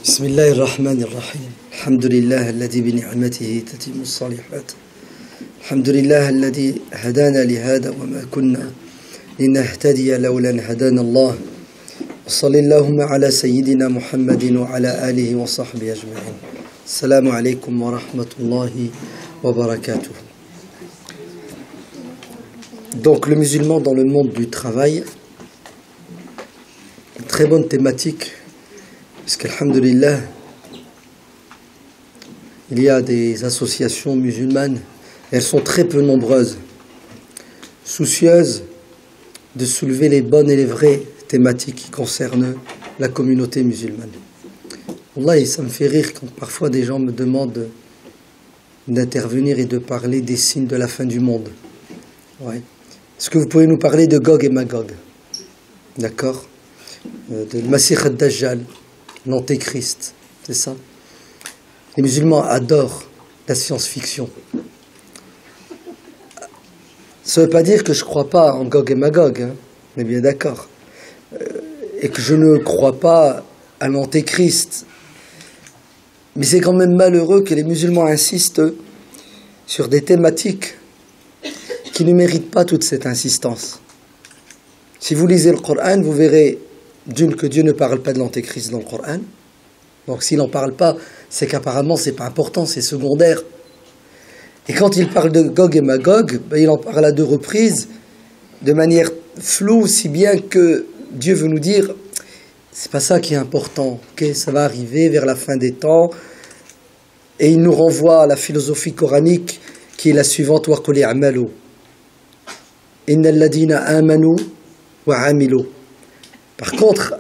بسم الله الرحمن الرحيم الحمد لله الذي بنعمته تتم الصالحات الحمد لله الذي هدانا لهذا وما كنا لنهتدي لولا أن هدانا الله وصلى اللهم على سيدنا محمد وعلى آله وصحبه أجمعين السلام عليكم ورحمة الله وبركاته. Donc le musulman dans le monde du travail, une très bonne thématique, parce qu'alhamdulillah, il y a des associations musulmanes, elles sont très peu nombreuses, soucieuses de soulever les bonnes et les vraies thématiques qui concernent la communauté musulmane. Wallah, ça me fait rire quand parfois des gens me demandent d'intervenir et de parler des signes de la fin du monde. Ouais. Est-ce que vous pouvez nous parler de Gog et Magog? D'accord? De Masih ad-Dajjal, l'Antéchrist, c'est ça? Les musulmans adorent la science-fiction. Ça ne veut pas dire que je ne crois pas en Gog et Magog, hein, on est bien d'accord. Et que je ne crois pas à l'Antéchrist. Mais c'est quand même malheureux que les musulmans insistent sur des thématiques qui ne méritent pas toute cette insistance. Si vous lisez le Coran, vous verrez d'une que Dieu ne parle pas de l'Antéchrist dans le Coran. Donc s'il n'en parle pas, c'est qu'apparemment c'est pas important, c'est secondaire. Et quand il parle de Gog et Magog, ben, il en parle à deux reprises, de manière floue, si bien que Dieu veut nous dire, c'est pas ça qui est important, okay, ça va arriver vers la fin des temps. Et il nous renvoie à la philosophie coranique qui est la suivante, wa qul i'malu innal ladina amanu wa amilu. Par contre,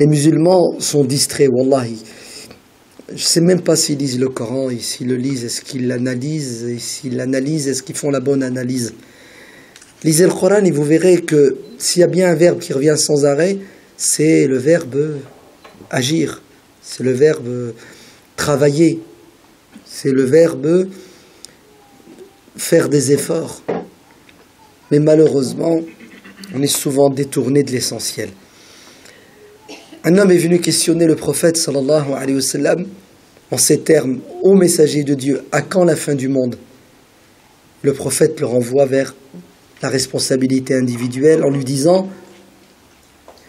les musulmans sont distraits, wallahi. Je ne sais même pas s'ils lisent le Coran, et s'ils le lisent, est-ce qu'ils l'analysent, et s'ils l'analysent, est-ce qu'ils font la bonne analyse. Lisez le Coran et vous verrez que s'il y a bien un verbe qui revient sans arrêt, c'est le verbe agir, c'est le verbe travailler, c'est le verbe faire des efforts. Mais malheureusement, on est souvent détourné de l'essentiel. Un homme est venu questionner le prophète sallallahu alayhi wa sallam en ces termes: ô messager de Dieu, à quand la fin du monde? Le prophète le renvoie vers la responsabilité individuelle en lui disant: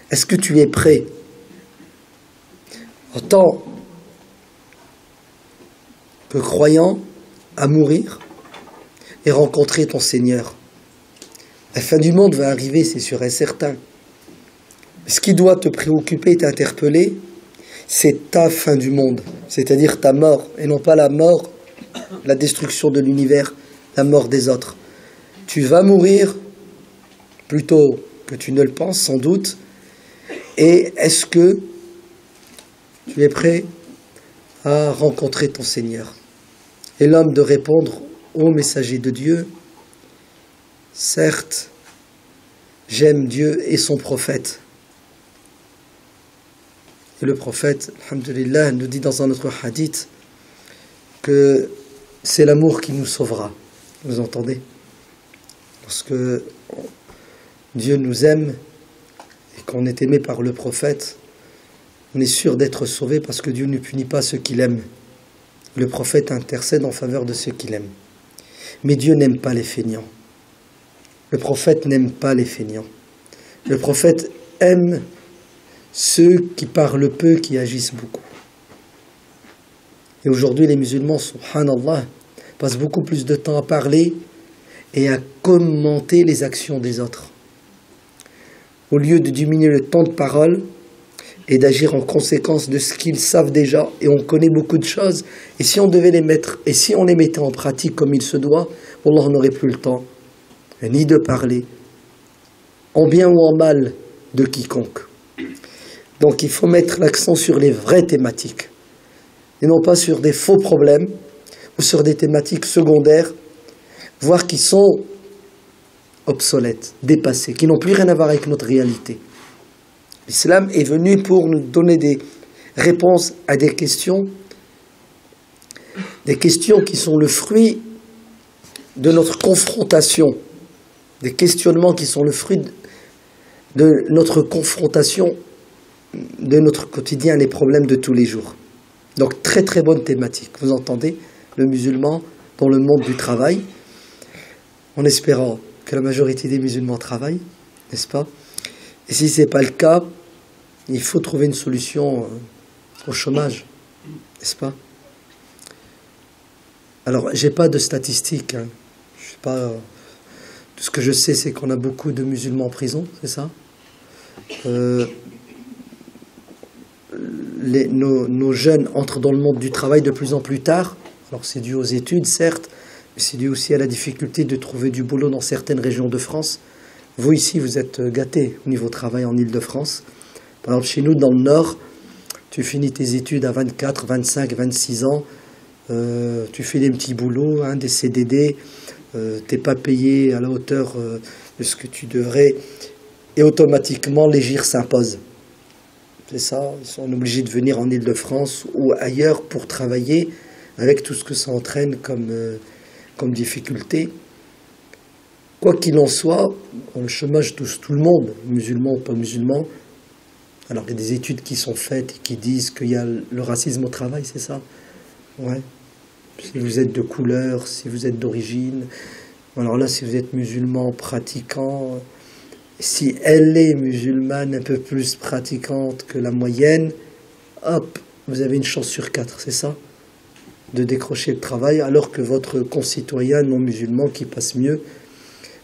est-ce que tu es prêt en tant que croyant à mourir et rencontrer ton Seigneur? La fin du monde va arriver, c'est sûr et certain. Ce qui doit te préoccuper et t'interpeller, c'est ta fin du monde, c'est-à-dire ta mort, et non pas la mort, la destruction de l'univers, la mort des autres. Tu vas mourir, plutôt que tu ne le penses, sans doute, et est-ce que tu es prêt à rencontrer ton Seigneur? Et l'homme de répondre: ô messager de Dieu, certes, j'aime Dieu et son prophète. Et le prophète, alhamdulillah, nous dit dans un autre hadith que c'est l'amour qui nous sauvera. Vous entendez? Lorsque Dieu nous aime et qu'on est aimé par le prophète, on est sûr d'être sauvé parce que Dieu ne punit pas ceux qu'il aime. Le prophète intercède en faveur de ceux qu'il aime. Mais Dieu n'aime pas les feignants. Le prophète n'aime pas les feignants. Le prophète aime ceux qui parlent peu, qui agissent beaucoup. Et aujourd'hui, les musulmans, subhanallah, passent beaucoup plus de temps à parler et à commenter les actions des autres, au lieu de diminuer le temps de parole et d'agir en conséquence de ce qu'ils savent déjà. Et on connaît beaucoup de choses. Et si on devait les mettre, et si on les mettait en pratique comme il se doit, wallah, on n'aurait plus le temps ni de parler, en bien ou en mal, de quiconque. Donc il faut mettre l'accent sur les vraies thématiques, et non pas sur des faux problèmes, ou sur des thématiques secondaires, voire qui sont obsolètes, dépassées, qui n'ont plus rien à voir avec notre réalité. L'islam est venu pour nous donner des réponses à des questions qui sont le fruit de notre confrontation, des questionnements qui sont le fruit de notre confrontation de notre quotidien, les problèmes de tous les jours. Donc très très bonne thématique. Vous entendez, le musulman dans le monde du travail, en espérant que la majorité des musulmans travaillent, n'est-ce pas? Et si ce n'est pas le cas, il faut trouver une solution au chômage, n'est-ce pas? Alors, j'ai pas de statistiques, hein. Je sais pas. Tout ce que je sais, c'est qu'on a beaucoup de musulmans en prison, c'est ça? Nos jeunes entrent dans le monde du travail de plus en plus tard. Alors, c'est dû aux études, certes, mais c'est dû aussi à la difficulté de trouver du boulot dans certaines régions de France. Vous, ici, vous êtes gâtés au niveau travail en Île-de-France. Par exemple, chez nous, dans le Nord, tu finis tes études à 24, 25, 26 ans. Tu fais des petits boulots, hein, des CDD. T'es pas payé à la hauteur de ce que tu devrais. Et automatiquement, les GIR s'imposent. C'est ça, ils sont obligés de venir en Île-de-France ou ailleurs pour travailler, avec tout ce que ça entraîne comme difficulté. Quoi qu'il en soit, le chômage touche tout le monde, musulman ou pas musulman. Alors il y a des études qui sont faites et qui disent qu'il y a le racisme au travail, c'est ça? Ouais. Si vous êtes de couleur, si vous êtes d'origine. Alors là, si vous êtes musulman pratiquant, si elle est musulmane un peu plus pratiquante que la moyenne, hop, vous avez une chance sur 4, c'est ça? De décrocher le travail, alors que votre concitoyen non musulman qui passe mieux.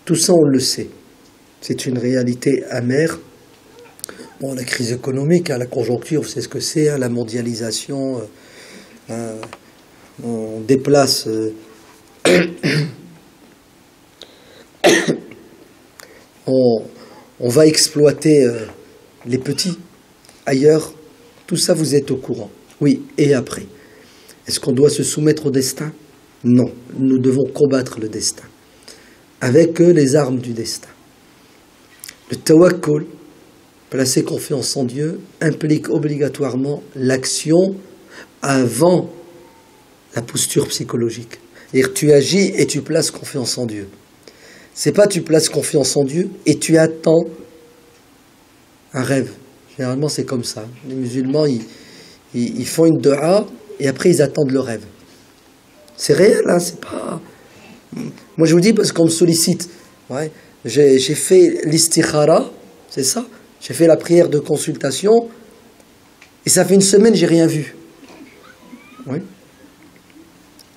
Tout ça, on le sait. C'est une réalité amère. Bon, la crise économique, hein, la conjoncture, vous savez ce que c'est, hein, la mondialisation, on déplace... on va exploiter les petits ailleurs. Tout ça, vous êtes au courant. Oui, et après? Est-ce qu'on doit se soumettre au destin? Non, nous devons combattre le destin avec les armes du destin. Le tawakkul, placer confiance en Dieu, implique obligatoirement l'action avant la posture psychologique. C'est-à-dire tu agis et tu places confiance en Dieu. C'est pas tu places confiance en Dieu et tu attends un rêve. Généralement c'est comme ça. Les musulmans ils font une dua et après ils attendent le rêve. C'est réel, hein, c'est pas... Moi je vous dis parce qu'on me sollicite. Ouais. J'ai fait l'istikhara, c'est ça? J'ai fait la prière de consultation et ça fait une semaine j'ai rien vu. Oui.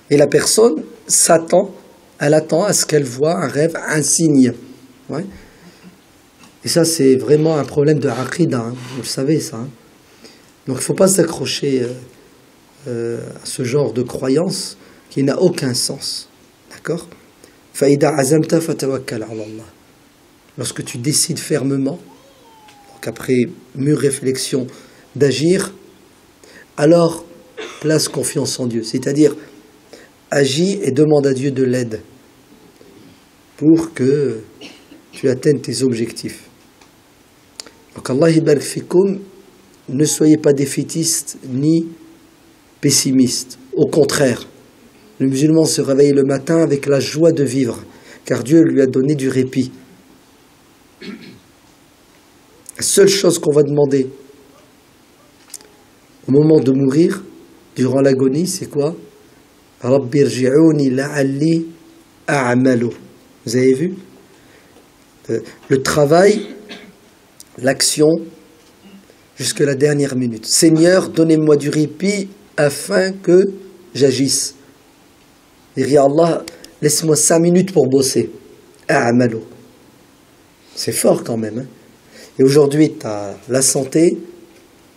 Et la personne s'attend, elle attend à ce qu'elle voit un rêve, un signe. Ouais. Et ça c'est vraiment un problème de aqida, hein. Vous le savez ça. Hein. Donc il ne faut pas s'accrocher à ce genre de croyance qui n'a aucun sens. D'accord? Faïda azamta fatawakkal ala Allah. Lorsque tu décides fermement, donc après mûre réflexion, d'agir, alors place confiance en Dieu. C'est-à-dire, agis et demande à Dieu de l'aide pour que tu atteignes tes objectifs. Donc Allah ibarak fikoum, ne soyez pas défaitistes ni pessimistes. Au contraire, le musulman se réveille le matin avec la joie de vivre, car Dieu lui a donné du répit. La seule chose qu'on va demander au moment de mourir, durant l'agonie, c'est quoi? Rabbi irji'ouni la'alli a'malu. Vous avez vu? Le travail, l'action, jusqu'à la dernière minute. Seigneur, donnez-moi du répit afin que j'agisse. Il dit Allah, laisse-moi 5 minutes pour bosser. A'malu. C'est fort quand même. Hein? Et aujourd'hui, tu as la santé,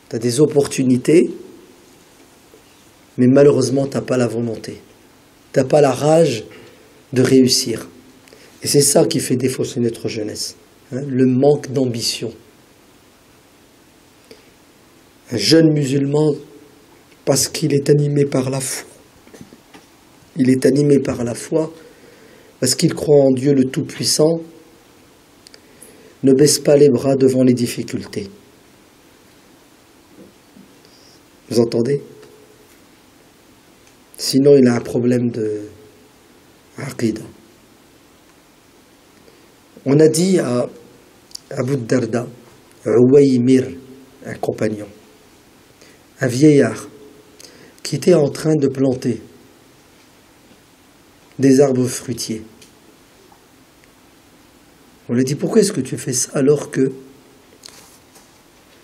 tu as des opportunités, mais malheureusement, tu n'as pas la volonté. Tu n'as pas la rage de réussir. Et c'est ça qui fait défaut sur notre jeunesse. Hein? Le manque d'ambition. Un jeune musulman, parce qu'il est animé par la foi, il est animé par la foi, parce qu'il croit en Dieu le Tout-Puissant, ne baisse pas les bras devant les difficultés. Vous entendez? Sinon, il a un problème de aqida. On a dit à Abu Darda, Uwaymir, un compagnon, un vieillard, qui était en train de planter des arbres fruitiers. On lui a dit, pourquoi est-ce que tu fais ça alors que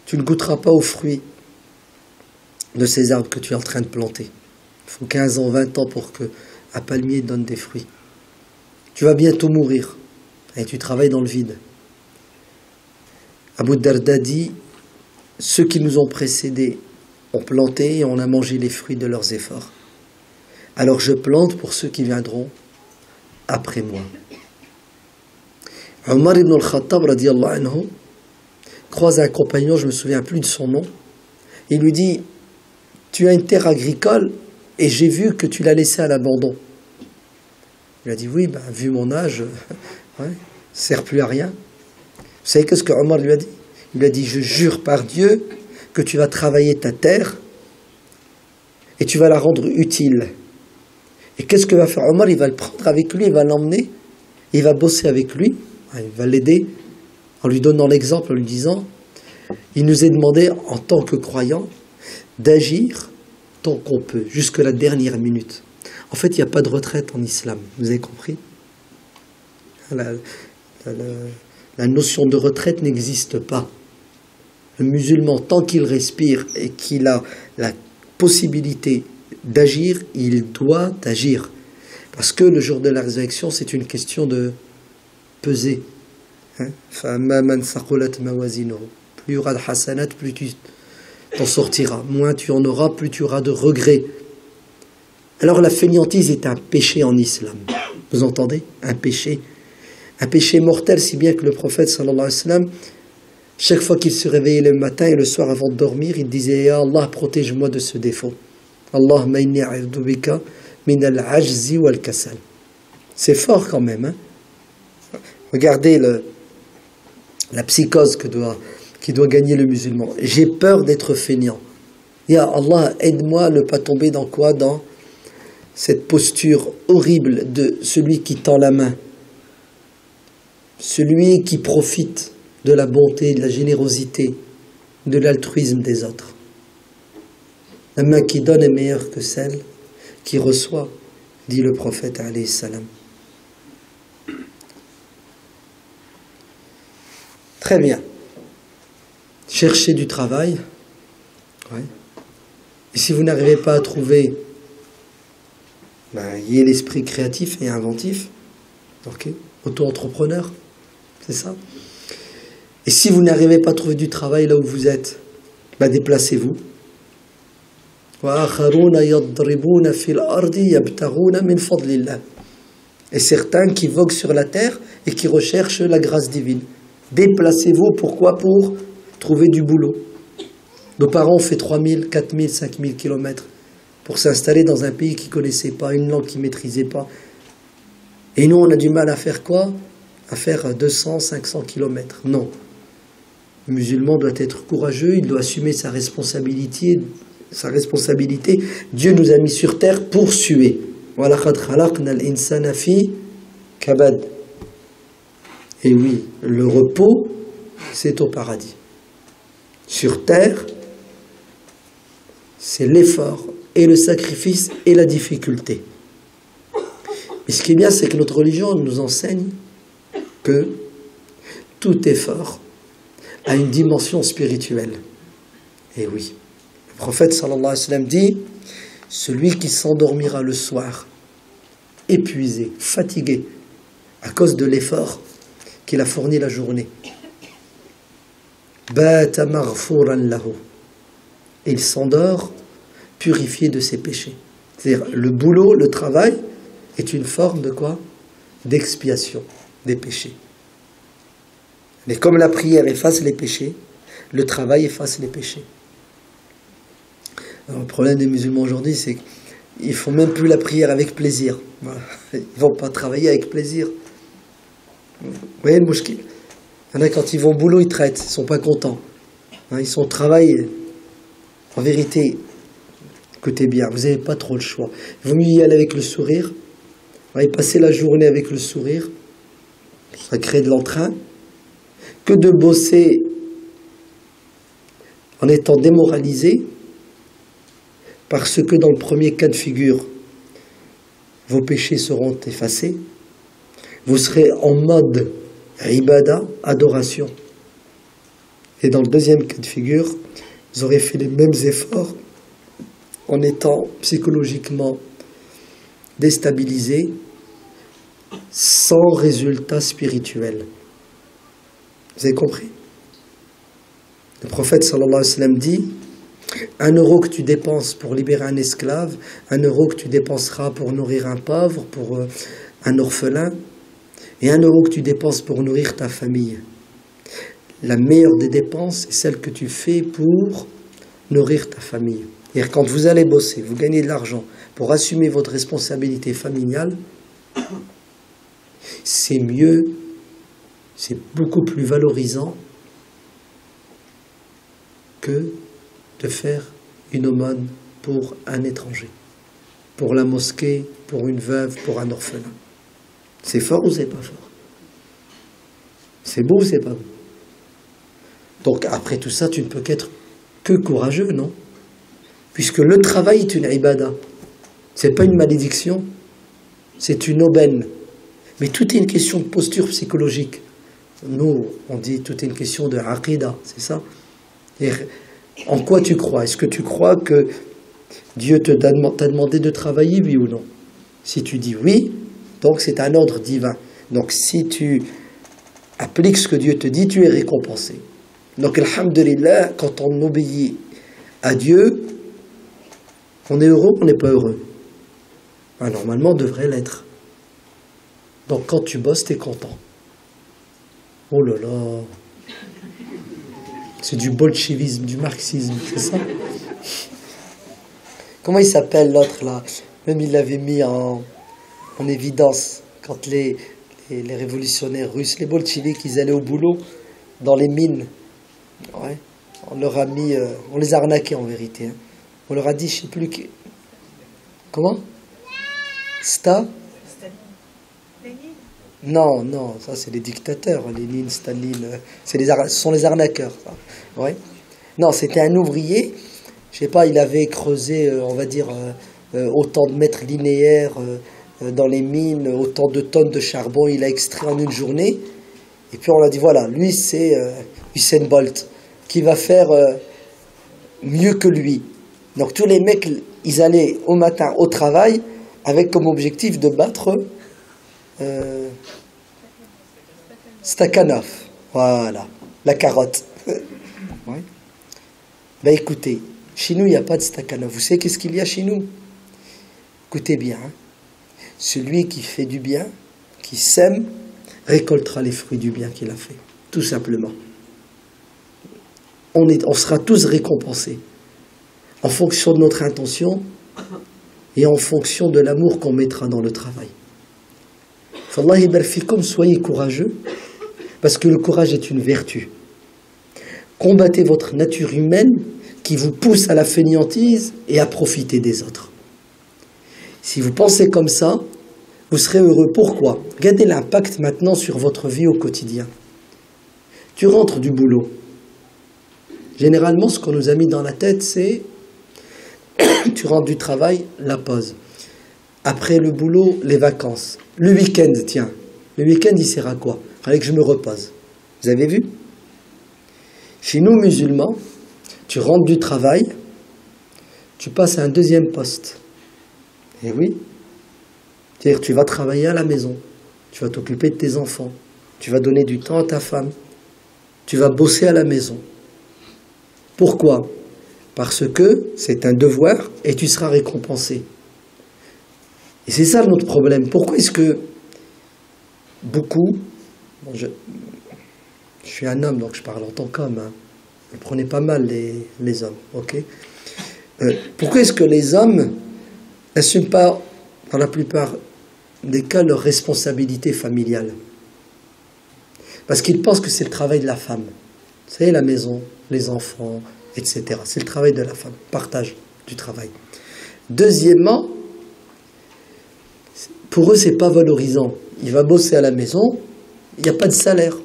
tu ne goûteras pas aux fruits de ces arbres que tu es en train de planter? Il faut 15 ans, 20 ans pour qu'un palmier donne des fruits. Tu vas bientôt mourir et tu travailles dans le vide. Abu Darda dit, ceux qui nous ont précédés ont planté et on a mangé les fruits de leurs efforts. Alors je plante pour ceux qui viendront après moi. Omar ibn al-Khattab radiyallahu anhu croise un compagnon, je ne me souviens plus de son nom. Il lui dit, tu as une terre agricole et j'ai vu que tu l'as laissée à l'abandon. Il a dit, oui, ben, vu mon âge, ouais, ça ne sert plus à rien. Vous savez qu'est-ce que Omar lui a dit? Il lui a dit, je jure par Dieu que tu vas travailler ta terre et tu vas la rendre utile. Et qu'est-ce que va faire Omar? Il va le prendre avec lui, il va l'emmener, il va bosser avec lui, il va l'aider en lui donnant l'exemple, en lui disant, il nous est demandé en tant que croyants d'agir tant qu'on peut, jusque la dernière minute. En fait, il n'y a pas de retraite en islam, vous avez compris? La notion de retraite n'existe pas. Le musulman, tant qu'il respire et qu'il a la possibilité d'agir, il doit agir. Parce que le jour de la résurrection, c'est une question de peser. Plus il y aura de hasanat, plus tu t'en sortiras. Moins tu en auras, plus tu auras de regrets. Alors la fainéantise est un péché en islam. Vous entendez? Un péché. Un péché mortel, si bien que le prophète sallallahu alayhi wa sallam, chaque fois qu'il se réveillait le matin et le soir avant de dormir, il disait, ya Allah, protège-moi de ce défaut. Allahumma inni a'udhu bika min al-ajzi wal-kasal. C'est fort quand même. Hein? Regardez la psychose qui doit gagner le musulman. J'ai peur d'être fainéant. Ya Allah, aide-moi à ne pas tomber dans quoi? Dans cette posture horrible de celui qui tend la main, celui qui profite de la bonté, de la générosité, de l'altruisme des autres. La main qui donne est meilleure que celle qui reçoit, dit le prophète alayhi salam. Très bien. Cherchez du travail. Ouais. Et si vous n'arrivez pas à trouver, ayez l'esprit créatif et inventif. Ok. Auto-entrepreneur. C'est ça. Et si vous n'arrivez pas à trouver du travail là où vous êtes, déplacez-vous. Et certains qui voguent sur la terre et qui recherchent la grâce divine. Déplacez-vous, pourquoi? Pour trouver du boulot. Nos parents ont fait 3000, 4000, 5000 kilomètres pour s'installer dans un pays qu'ils ne connaissaient pas, une langue qu'ils ne maîtrisaient pas. Et nous, on a du mal à faire quoi? À faire 200, 500 kilomètres. Non. Le musulman doit être courageux, il doit assumer sa responsabilité. Dieu nous a mis sur terre pour suer. Et oui, le repos, c'est au paradis. Sur terre, c'est l'effort et le sacrifice et la difficulté. Mais ce qui est bien, c'est que notre religion nous enseigne que tout effort a une dimension spirituelle. Et oui, le prophète sallallahu alayhi wa sallam dit, celui qui s'endormira le soir, épuisé, fatigué, à cause de l'effort qu'il a fourni la journée, bata maghfuran lahu, il s'endort purifié de ses péchés. C'est-à-dire, le boulot, le travail, est une forme de quoi? D'expiation des péchés. Mais comme la prière efface les péchés, le travail efface les péchés. Alors, le problème des musulmans aujourd'hui, c'est qu'ils ne font même plus la prière avec plaisir. Voilà. Ils ne vont pas travailler avec plaisir. Vous voyez le mouchkil? Il y en a, quand ils vont au boulot, ils traitent, ils ne sont pas contents. Ils sont au travail. En vérité, écoutez bien, vous n'avez pas trop le choix. Il vaut mieux y aller avec le sourire. Et passer la journée avec le sourire, ça crée de l'entrain, que de bosser en étant démoralisé, parce que dans le premier cas de figure, vos péchés seront effacés, vous serez en mode ibada, adoration. Et dans le deuxième cas de figure, vous aurez fait les mêmes efforts en étant psychologiquement déstabilisé, sans résultat spirituel. Vous avez compris? Le prophète sallallahu alayhi wa sallam dit: 1 euro que tu dépenses pour libérer un esclave, 1 euro que tu dépenseras pour nourrir un pauvre, pour un orphelin, et 1 euro que tu dépenses pour nourrir ta famille. La meilleure des dépenses est celle que tu fais pour nourrir ta famille. C'est-à-dire, quand vous allez bosser, vous gagnez de l'argent pour assumer votre responsabilité familiale, c'est mieux, c'est beaucoup plus valorisant que de faire une aumône pour un étranger, pour la mosquée, pour une veuve, pour un orphelin. C'est fort ou c'est pas fort? C'est beau ou c'est pas beau? Donc après tout ça, tu ne peux qu'être que courageux, non? Puisque le travail est une ibada. C'est pas une malédiction, c'est une aubaine. Mais tout est une question de posture psychologique. Nous, on dit tout est une question de aqida, c'est ça? Et en quoi tu crois? Est-ce que tu crois que Dieu t'a demandé de travailler, oui ou non? Si tu dis oui, donc c'est un ordre divin. Donc si tu appliques ce que Dieu te dit, tu es récompensé. Donc, alhamdulillah, quand on obéit à Dieu, on est heureux ou on n'est pas heureux? Ben, normalement, on devrait l'être. Donc, quand tu bosses, tu es content. Oh là là, c'est du bolchevisme, du marxisme, c'est ça? Comment il s'appelle l'autre là? Même il l'avait mis en évidence quand les révolutionnaires russes, les bolcheviks, ils allaient au boulot dans les mines. Ouais. On leur a mis, on les a arnaqués en vérité. Hein. On leur a dit, je ne sais plus qui. Comment? Non, non, ça c'est les dictateurs, Lénine, Staline, ce sont les arnaqueurs. Ça. Ouais. Non, c'était un ouvrier, je sais pas, il avait creusé, on va dire, autant de mètres linéaires dans les mines, autant de tonnes de charbon, il a extrait en une journée. Et puis on a dit, voilà, lui c'est Usain Bolt, qui va faire mieux que lui. Donc tous les mecs, ils allaient au matin au travail, avec comme objectif de battre Stakhanov. Voilà, la carotte. Ouais. Ben écoutez, chez nous, il n'y a pas de Stakhanov. Vous savez qu'est-ce qu'il y a chez nous? Écoutez bien, hein. Celui qui fait du bien, qui sème, récoltera les fruits du bien qu'il a fait, tout simplement. On sera tous récompensés en fonction de notre intention et en fonction de l'amour qu'on mettra dans le travail. Fallahi barfikum, soyez courageux, parce que le courage est une vertu. Combattez votre nature humaine qui vous pousse à la fainéantise et à profiter des autres. Si vous pensez comme ça, vous serez heureux. Pourquoi? Regardez l'impact maintenant sur votre vie au quotidien. Tu rentres du boulot. Généralement, ce qu'on nous a mis dans la tête, c'est tu rentres du travail, la pause. Après le boulot, les vacances. Le week-end, tiens. Le week-end, il sert à quoi? Il fallait que je me repose. Vous avez vu? Chez nous, musulmans, tu rentres du travail, tu passes à un deuxième poste. Et oui. C'est-à-dire que tu vas travailler à la maison. Tu vas t'occuper de tes enfants. Tu vas donner du temps à ta femme. Tu vas bosser à la maison. Pourquoi? Parce que c'est un devoir et tu seras récompensé. Et c'est ça notre problème. Pourquoi est-ce que beaucoup... Bon, je suis un homme, donc je parle en tant qu'homme. Hein. Vous prenez pas mal les hommes, ok? Pourquoi est-ce que les hommes n'assument pas, dans la plupart des cas, leur responsabilité familiale? Parce qu'ils pensent que c'est le travail de la femme. Vous savez, la maison, les enfants, etc. C'est le travail de la femme, partage du travail. Deuxièmement, pour eux, c'est pas valorisant. Il va bosser à la maison, il n'y a pas de salaire.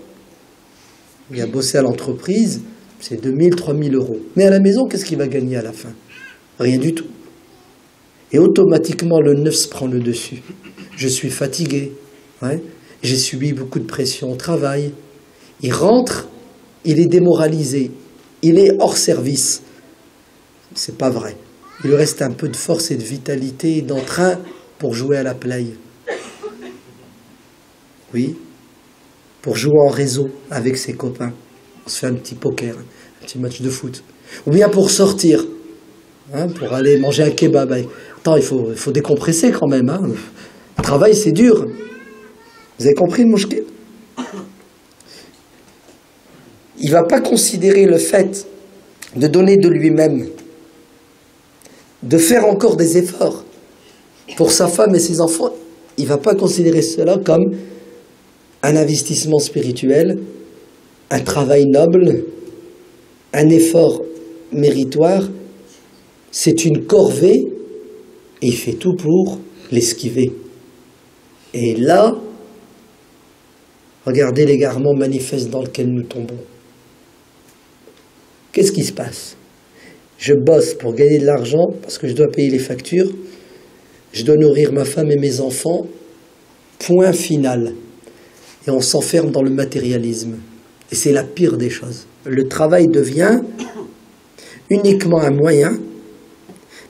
Il a bossé à l'entreprise, c'est 2000, 3000 euros. Mais à la maison, qu'est-ce qu'il va gagner à la fin? Rien du tout. Et automatiquement, le nefs prend le dessus. Je suis fatigué, ouais. J'ai subi beaucoup de pression au travail. Il rentre, il est démoralisé, il est hors service. C'est pas vrai. Il lui reste un peu de force et de vitalité et d'entrain pour jouer à la play. Oui, pour jouer en réseau avec ses copains. On se fait un petit poker, un petit match de foot. Ou bien pour sortir, hein, pour aller manger un kebab. Attends, il faut décompresser quand même. Hein. Le travail, c'est dur. Vous avez compris le mouchkil? Il ne va pas considérer le fait de donner de lui-même, de faire encore des efforts pour sa femme et ses enfants. Il ne va pas considérer cela comme un investissement spirituel, un travail noble, un effort méritoire. C'est une corvée et il fait tout pour l'esquiver. Et là, regardez l'égarement manifeste dans lequel nous tombons. Qu'est-ce qui se passe? Je bosse pour gagner de l'argent parce que je dois payer les factures, je dois nourrir ma femme et mes enfants, point final. Et on s'enferme dans le matérialisme. Et c'est la pire des choses. Le travail devient uniquement un moyen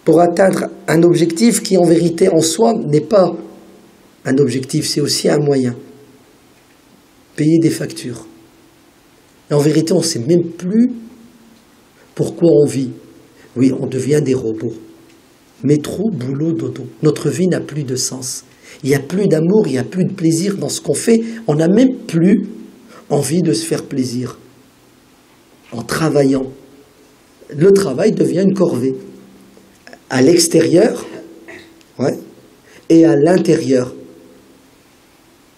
pour atteindre un objectif qui en vérité en soi n'est pas un objectif, c'est aussi un moyen. Payer des factures. Et en vérité, on ne sait même plus pourquoi on vit. Oui, on devient des robots. Métro, boulot, dodo. Notre vie n'a plus de sens. Il n'y a plus d'amour, il n'y a plus de plaisir dans ce qu'on fait. On n'a même plus envie de se faire plaisir. En travaillant. Le travail devient une corvée. À l'extérieur, ouais, et à l'intérieur.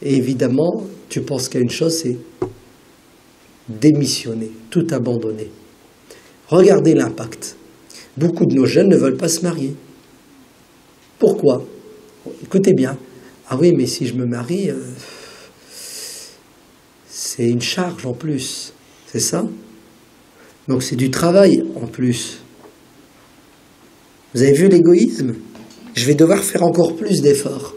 Et évidemment, tu penses qu'à une chose, c'est démissionner, tout abandonner. Regardez l'impact. Beaucoup de nos jeunes ne veulent pas se marier. Pourquoi? Écoutez bien. Ah oui, mais si je me marie, c'est une charge en plus. C'est ça? Donc c'est du travail en plus. Vous avez vu l'égoïsme? Je vais devoir faire encore plus d'efforts.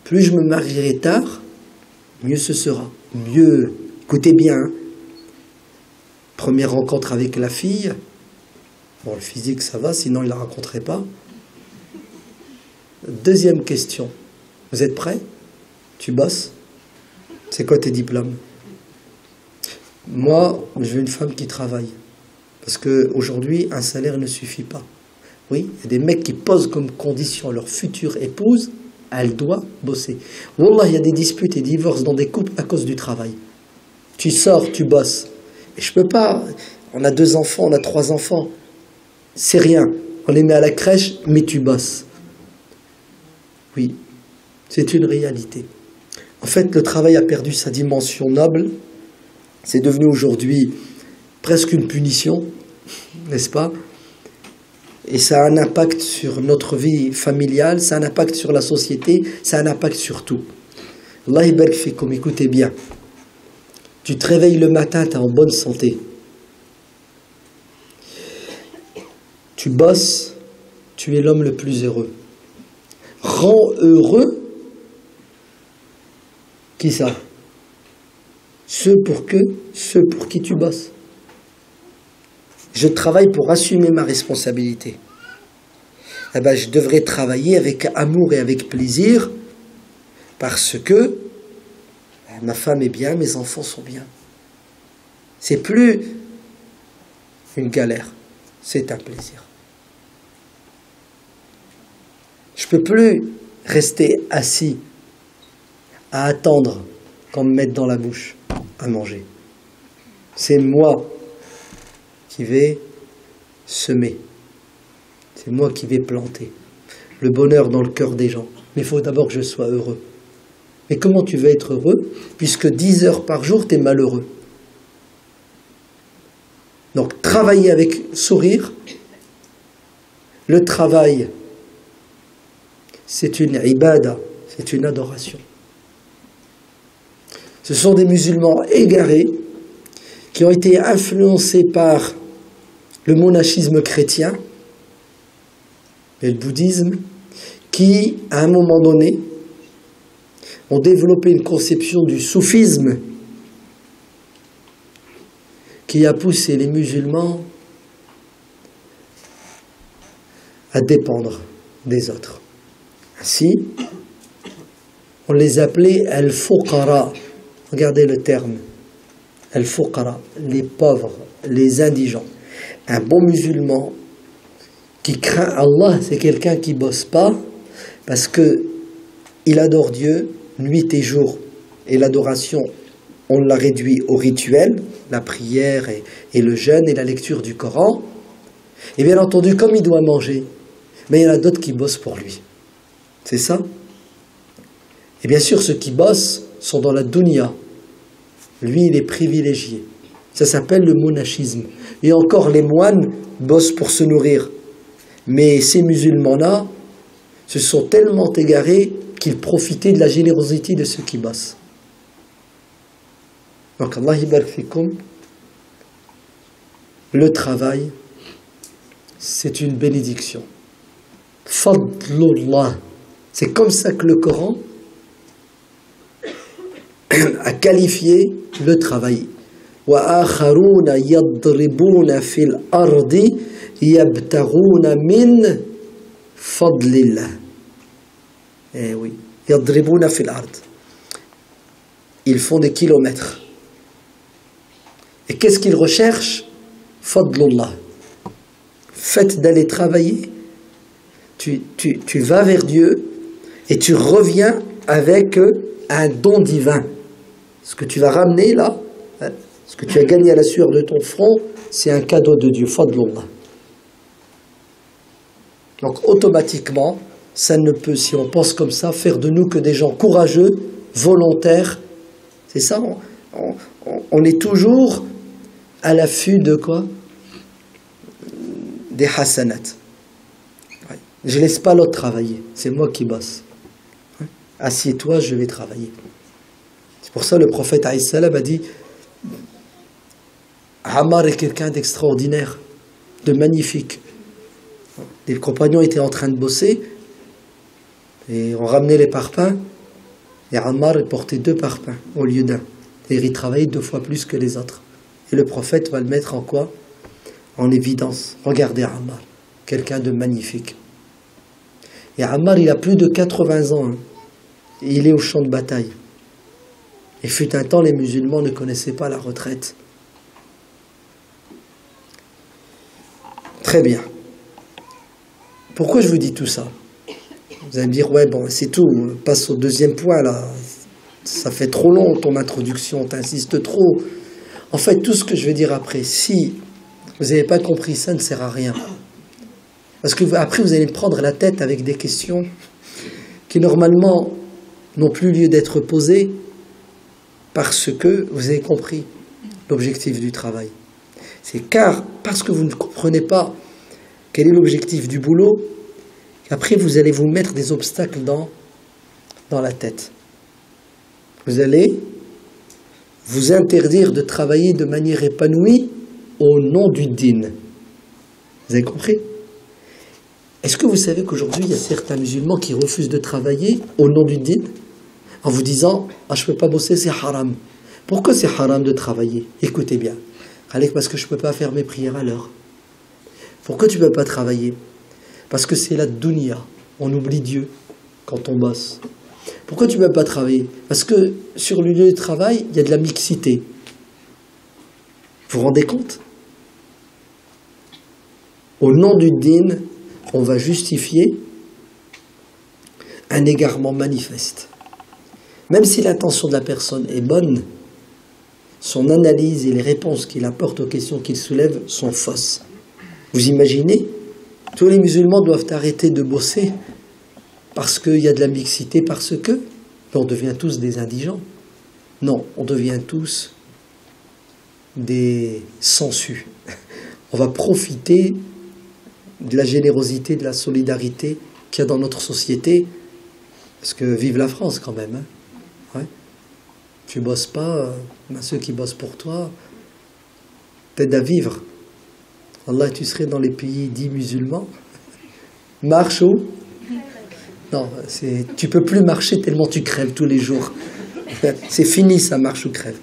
Plus je me marierai tard, mieux ce sera. Mieux. Écoutez bien. Hein. Première rencontre avec la fille. Bon, le physique, ça va, sinon il ne la rencontrerait pas. Deuxième question. Vous êtes prêts? Tu bosses? C'est quoi tes diplômes? Moi, je veux une femme qui travaille. Parce qu'aujourd'hui, un salaire ne suffit pas. Oui, il y a des mecs qui posent comme condition à leur future épouse, elle doit bosser. Wallah, il y a des disputes et divorces dans des couples à cause du travail. Tu sors, tu bosses. Mais je peux pas. On a 2 enfants, on a 3 enfants. C'est rien. On les met à la crèche, mais tu bosses. Oui, c'est une réalité. En fait, le travail a perdu sa dimension noble. C'est devenu aujourd'hui presque une punition, n'est-ce pas? Et ça a un impact sur notre vie familiale, ça a un impact sur la société, ça a un impact sur tout. Allah barik fikum, écoutez bien. Tu te réveilles le matin, tu es en bonne santé. Tu bosses, tu es l'homme le plus heureux. Rends heureux, qui ça? Ceux pour qui tu bosses. Je travaille pour assumer ma responsabilité. Eh ben, je devrais travailler avec amour et avec plaisir parce que ma femme est bien, mes enfants sont bien. C'est plus une galère, c'est un plaisir. Je ne peux plus rester assis à attendre qu'on me mette dans la bouche à manger. C'est moi qui vais semer. C'est moi qui vais planter le bonheur dans le cœur des gens. Mais il faut d'abord que je sois heureux. Mais comment tu veux être heureux puisque 10 heures par jour, tu es malheureux? Donc, travailler avec sourire. Le travail, c'est une ibada, c'est une adoration. Ce sont des musulmans égarés qui ont été influencés par le monachisme chrétien et le bouddhisme, qui, à un moment donné, ont développé une conception du soufisme qui a poussé les musulmans à dépendre des autres. Ainsi, on les appelait al-fuqara. Regardez le terme. Al-fuqara, les pauvres, les indigents. Un bon musulman qui craint Allah, c'est quelqu'un qui ne bosse pas parce qu'il adore Dieu nuit et jour. Et l'adoration, on l'a réduit au rituel, la prière et le jeûne et la lecture du Coran. Et bien entendu, comme il doit manger, mais il y en a d'autres qui bossent pour lui. C'est ça? Et bien sûr, ceux qui bossent sont dans la dunya. Lui, il est privilégié. Ça s'appelle le monachisme. Et encore, les moines bossent pour se nourrir. Mais ces musulmans-là se sont tellement égarés qu'ils profitaient de la générosité de ceux qui bossent. Donc, Allah yabarak fikoum, le travail, c'est une bénédiction. Fadlullah. C'est comme ça que le Coran a qualifié le travail. وَآخَرُونَ يَضْرِبُونَ فِي الْأَرْضِ يَبْتَغُونَ مِنْ فَضْلِ اللَّهِ. Eh oui, يَضْرِبُونَ فِي الْأَرْضِ. Ils font des kilomètres. Et qu'est-ce qu'ils recherchent? Fadlullah. Fait d'aller travailler, tu vas vers Dieu et tu reviens avec un don divin. Ce que tu vas ramener là, ce que tu as gagné à la sueur de ton front, c'est un cadeau de Dieu, fadlullah. Donc automatiquement, ça ne peut, si on pense comme ça, faire de nous que des gens courageux, volontaires. C'est ça, on est toujours à l'affût de quoi? Des hasanat. Ouais. Je ne laisse pas l'autre travailler, c'est moi qui bosse. Assieds-toi, je vais travailler. C'est pour ça que le prophète alayhi salam a dit Ammar est quelqu'un d'extraordinaire, de magnifique. Les compagnons étaient en train de bosser et on ramenait les parpaings et Ammar portait 2 parpaings au lieu d'un. Et il travaillait 2 fois plus que les autres. Et le prophète va le mettre en quoi? En évidence. Regardez Ammar, quelqu'un de magnifique. Et Ammar, il a plus de 80 ans. Hein. Et il est au champ de bataille. Et fut un temps, les musulmans ne connaissaient pas la retraite. Très bien. Pourquoi je vous dis tout ça? Vous allez me dire, ouais, bon, c'est tout, on passe au deuxième point, là. Ça fait trop long, ton introduction, t'insistes trop. En fait, tout ce que je vais dire après, si vous n'avez pas compris, ça ne sert à rien. Parce que après, vous allez me prendre la tête avec des questions qui, normalement, n'ont plus lieu d'être posées parce que vous avez compris l'objectif du travail. C'est parce que vous ne comprenez pas quel est l'objectif du boulot, qu'après vous allez vous mettre des obstacles dans la tête. Vous allez vous interdire de travailler de manière épanouie au nom du din. Vous avez compris? Est-ce que vous savez qu'aujourd'hui, il y a certains musulmans qui refusent de travailler au nom du din en vous disant « Ah, je ne peux pas bosser, c'est haram ». Pourquoi c'est haram de travailler? Écoutez bien. Parce que je ne peux pas faire mes prières à l'heure. Pourquoi tu ne peux pas travailler? Parce que c'est la dunya. On oublie Dieu quand on bosse. Pourquoi tu ne peux pas travailler? Parce que sur le lieu de travail, il y a de la mixité. Vous vous rendez compte? Au nom du din, on va justifier un égarement manifeste. Même si l'intention de la personne est bonne, son analyse et les réponses qu'il apporte aux questions qu'il soulève sont fausses. Vous imaginez? Tous les musulmans doivent arrêter de bosser parce qu'il y a de la mixité, parce que on devient tous des indigents. Non, on devient tous des sangsues. On va profiter de la générosité, de la solidarité qu'il y a dans notre société, parce que vive la France quand même. Hein. Ouais. Tu bosses pas, ceux qui bossent pour toi, t'aide à vivre. Allah, tu serais dans les pays dits musulmans. Marche où? Non, tu peux plus marcher tellement tu crèves tous les jours. C'est fini, ça marche ou crève.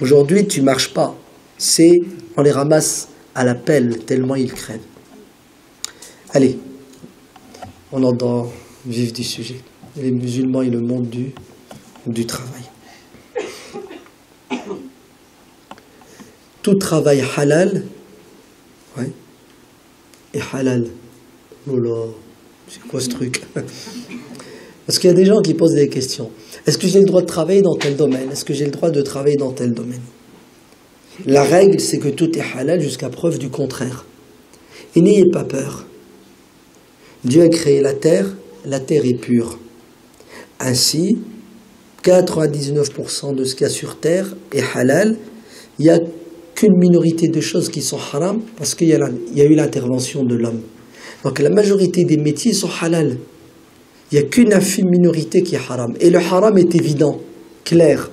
Aujourd'hui, tu marches pas. On les ramasse à la pelle tellement ils crèvent. Allez, on entre dans le vif du sujet. Les musulmans et le monde du travail. Tout travail halal, ouais, est halal. Oh là, c'est quoi ce truc? Parce qu'il y a des gens qui posent des questions. Est-ce que j'ai le droit de travailler dans tel domaine? Est-ce que j'ai le droit de travailler dans tel domaine? La règle, c'est que tout est halal jusqu'à preuve du contraire. Et n'ayez pas peur. Dieu a créé la terre est pure. Ainsi, 99% de ce qu'il y a sur terre est halal. Il n'y a qu'une minorité de choses qui sont haram parce qu'il y a eu l'intervention de l'homme. Donc la majorité des métiers sont halal. Il n'y a qu'une infime minorité qui est haram. Et le haram est évident, clair.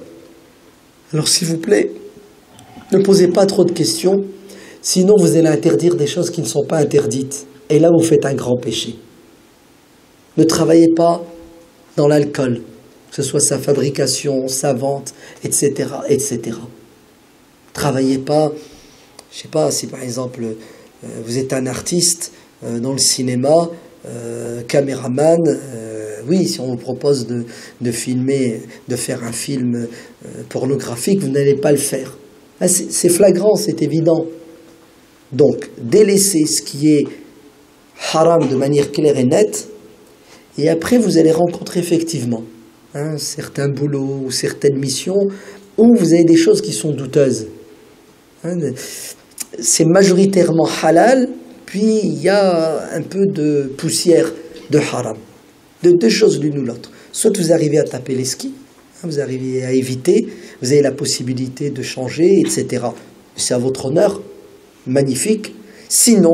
Alors s'il vous plaît, ne posez pas trop de questions, sinon vous allez interdire des choses qui ne sont pas interdites. Et là, vous faites un grand péché. Ne travaillez pas dans l'alcool, que ce soit sa fabrication, sa vente, etc., etc. Travaillez pas, je sais pas, si par exemple vous êtes un artiste dans le cinéma, caméraman, oui, si on vous propose de filmer, de faire un film pornographique, vous n'allez pas le faire. C'est flagrant, c'est évident. Donc, délaissez ce qui est haram de manière claire et nette, et après vous allez rencontrer effectivement certains boulots ou certaines missions où vous avez des choses qui sont douteuses. C'est majoritairement halal, puis il y a un peu de poussière de haram. De deux choses l'une ou l'autre. Soit vous arrivez à taper les skis, vous arrivez à éviter, vous avez la possibilité de changer, etc. C'est à votre honneur, magnifique. Sinon,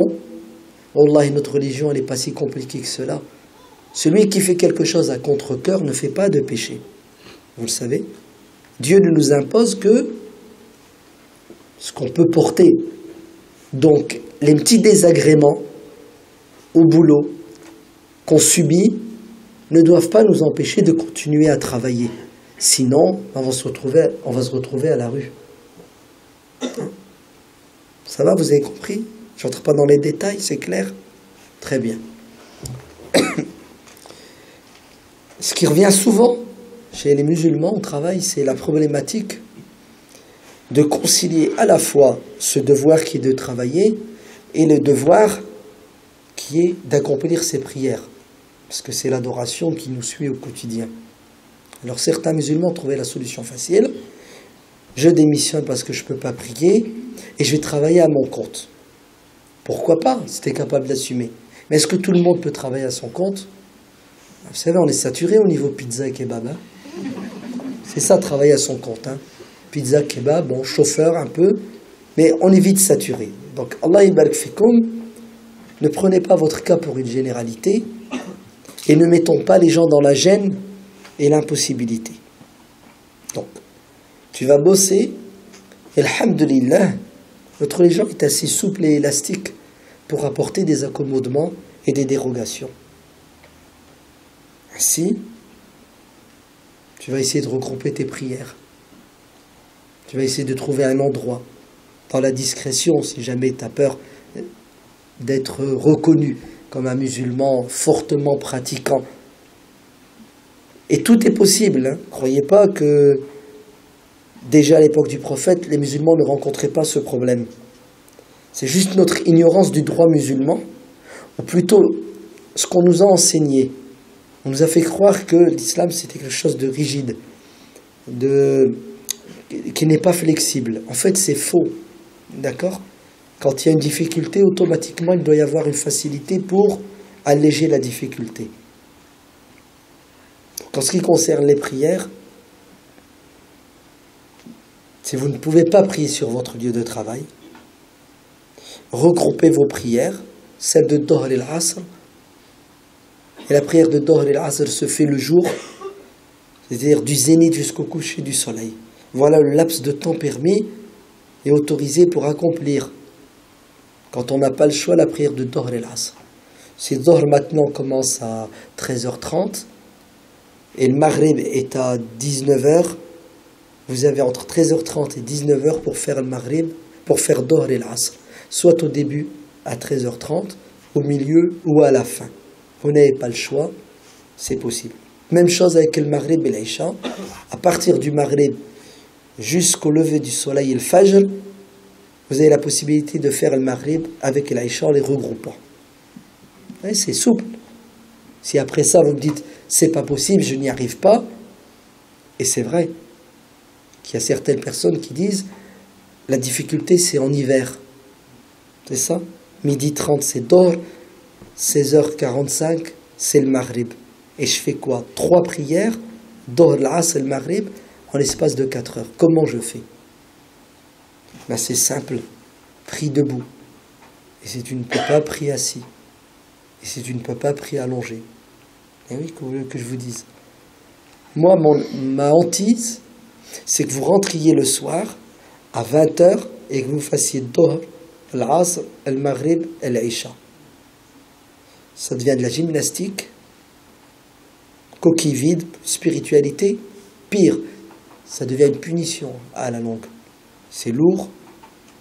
Wallah, notre religion, elle n'est pas si compliquée que cela. Celui qui fait quelque chose à contre-cœur ne fait pas de péché. Vous le savez. Dieu ne nous impose que ce qu'on peut porter. Donc, les petits désagréments au boulot qu'on subit ne doivent pas nous empêcher de continuer à travailler. Sinon, on va se retrouver à la rue. Ça va, vous avez compris? Je n'entre pas dans les détails, c'est clair? Très bien. Ce qui revient souvent chez les musulmans au travail, c'est la problématique de concilier à la fois ce devoir qui est de travailler et le devoir qui est d'accomplir ses prières. Parce que c'est l'adoration qui nous suit au quotidien. Alors certains musulmans ont trouvé la solution facile. Je démissionne parce que je ne peux pas prier et je vais travailler à mon compte. Pourquoi pas, si tu es capable d'assumer. Mais est-ce que tout le monde peut travailler à son compte? Vous savez, on est saturé au niveau pizza et kebab. C'est ça, travailler à son compte. Pizza, kebab, bon, chauffeur un peu, mais on est vite saturé. Donc, Allah yabarak fikoum, ne prenez pas votre cas pour une généralité et ne mettons pas les gens dans la gêne et l'impossibilité. Donc, tu vas bosser, et alhamdulillah, notre religion est assez souple et élastique pour apporter des accommodements et des dérogations. Ainsi, tu vas essayer de regrouper tes prières. Tu vas essayer de trouver un endroit, dans la discrétion, si jamais tu as peur d'être reconnu comme un musulman fortement pratiquant. Et tout est possible. Croyez pas que, déjà à l'époque du prophète, les musulmans ne rencontraient pas ce problème. C'est juste notre ignorance du droit musulman, ou plutôt ce qu'on nous a enseigné. On nous a fait croire que l'islam c'était quelque chose de rigide, qui n'est pas flexible. En fait, c'est faux. D'accord? Quand il y a une difficulté, automatiquement, il doit y avoir une facilité pour alléger la difficulté. En ce qui concerne les prières, si vous ne pouvez pas prier sur votre lieu de travail, regroupez vos prières, celle de Dohr et l'Asr. Et la prière de Dohr et l'Asr se fait le jour, c'est-à-dire du zénith jusqu'au coucher du soleil. Voilà le laps de temps permis. est autorisé pour accomplir, quand on n'a pas le choix, la prière de Dohr et l'Asr. Si Dohr maintenant commence à 13h30 et le Maghrib est à 19h, vous avez entre 13h30 et 19h pour faire le Maghrib, pour faire Dohr et l'Asr, soit au début à 13h30, au milieu ou à la fin. Vous n'avez pas le choix, c'est possible. Même chose avec le Maghrib et l'Aïcha. À partir du Maghrib jusqu'au lever du soleil et le Fajr, vous avez la possibilité de faire le Maghrib avec l'Aïcha en les regroupant. Ouais, c'est souple. Si après ça vous me dites c'est pas possible, je n'y arrive pas, et c'est vrai qu'il y a certaines personnes qui disent la difficulté c'est en hiver. C'est ça? 12h30 c'est Dohr, 16h45 c'est le Maghrib. Et je fais quoi? 3 prières, Dohr, l'Asr et le Maghrib, en l'espace de 4 heures. Comment je fais? Ben c'est simple, prie debout. Et si tu ne peux pas, prie assis. Et si tu ne peux pas, prie allongé. Et oui, que je vous dise. Moi, ma hantise, c'est que vous rentriez le soir à 20h et que vous fassiez Dohr, l'Asr, le Maghrib et l'Aïcha. Ça devient de la gymnastique, coquille vide, spiritualité. Pire, ça devient une punition à la longue. C'est lourd,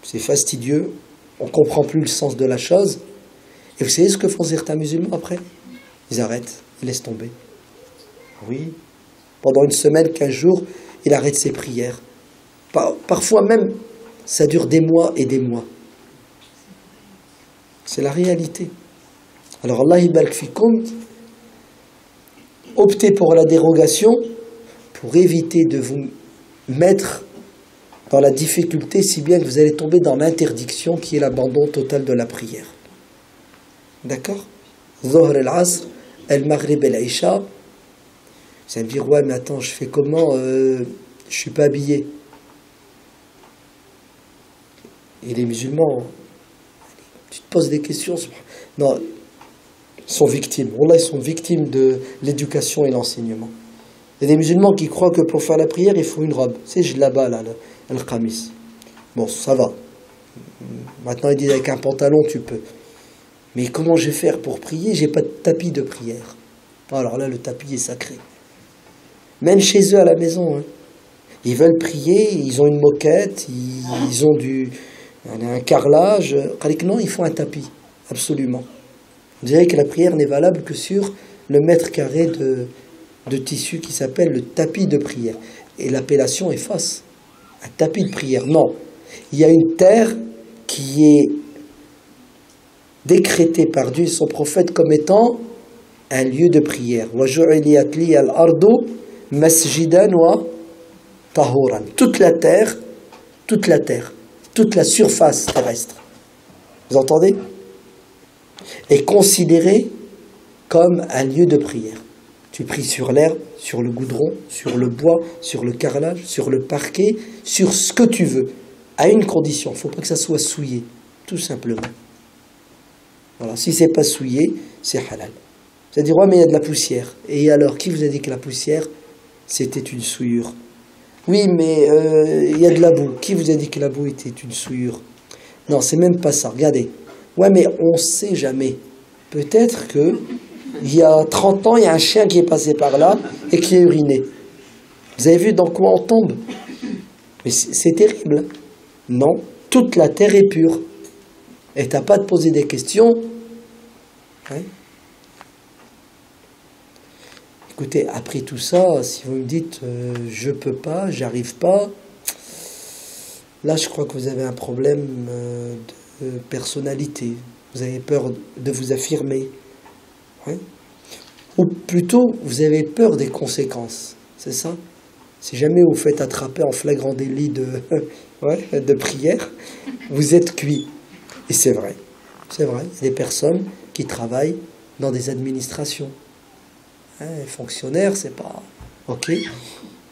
c'est fastidieux, on ne comprend plus le sens de la chose. Et vous savez ce que font certains musulmans après? Ils arrêtent, ils laissent tomber. Oui, pendant une semaine, 15 jours, il arrête ses prières. Parfois même, ça dure des mois et des mois. C'est la réalité. Alors Allah ibarak fikoum, optez pour la dérogation pour éviter de vous mettre dans la difficulté, si bien que vous allez tomber dans l'interdiction qui est l'abandon total de la prière. D'accord? Zohr el-Asr, el-Maghrib el-Aïcha. Vous allez me dire, ouais, mais attends, je fais comment? Je ne suis pas habillé. Et les musulmans, tu te poses des questions. Non, ils sont victimes. Wallah, ils sont victimes de l'éducation et l'enseignement. Il y a des musulmans qui croient que pour faire la prière, il faut une robe. C'est là-bas, là, le khamis. Bon, ça va. Maintenant, ils disent avec un pantalon, tu peux. Mais comment je vais faire pour prier? J'ai pas de tapis de prière. Alors là, le tapis est sacré. Même chez eux à la maison, hein. Ils veulent prier, ils ont une moquette, ils ont un carrelage. Non, ils font un tapis, absolument. On dirait que la prière n'est valable que sur le mètre carré de tissu qui s'appelle le tapis de prière. Et l'appellation est fausse. Un tapis de prière, non. Il y a une terre qui est décrétée par Dieu et son prophète comme étant un lieu de prière. وَجُعِلِيَتْ لِيَ الْأَرْضُ مَسْجِدًا وَطَهُورًا. Toute la terre, toute la surface terrestre. Vous entendez? Est considérée comme un lieu de prière. Tu pries sur l'herbe, sur le goudron, sur le bois, sur le carrelage, sur le parquet, sur ce que tu veux, à une condition, il ne faut pas que ça soit souillé, tout simplement. Voilà, si c'est pas souillé, c'est halal. Vous allez dire, ouais, mais il y a de la poussière. Et alors, qui vous a dit que la poussière, c'était une souillure? Oui, mais il y a de la boue. Qui vous a dit que la boue était une souillure? Non, c'est même pas ça. Regardez. Ouais, mais on ne sait jamais. Peut-être que il y a 30 ans, il y a un chien qui est passé par là et qui a uriné. Vous avez vu dans quoi on tombe? Mais c'est terrible. Non, toute la terre est pure. Et tu n'as pas à te poser des questions. Hein? Écoutez, après tout ça, si vous me dites je peux pas, j'arrive pas, là je crois que vous avez un problème de personnalité. Vous avez peur de vous affirmer. Ouais. Ou plutôt, vous avez peur des conséquences. C'est ça? Si jamais vous faites attraper en flagrant délit de prière, vous êtes cuit. Et c'est vrai. C'est vrai. Il y a des personnes qui travaillent dans des administrations. Les fonctionnaires, c'est pas... Ok. Il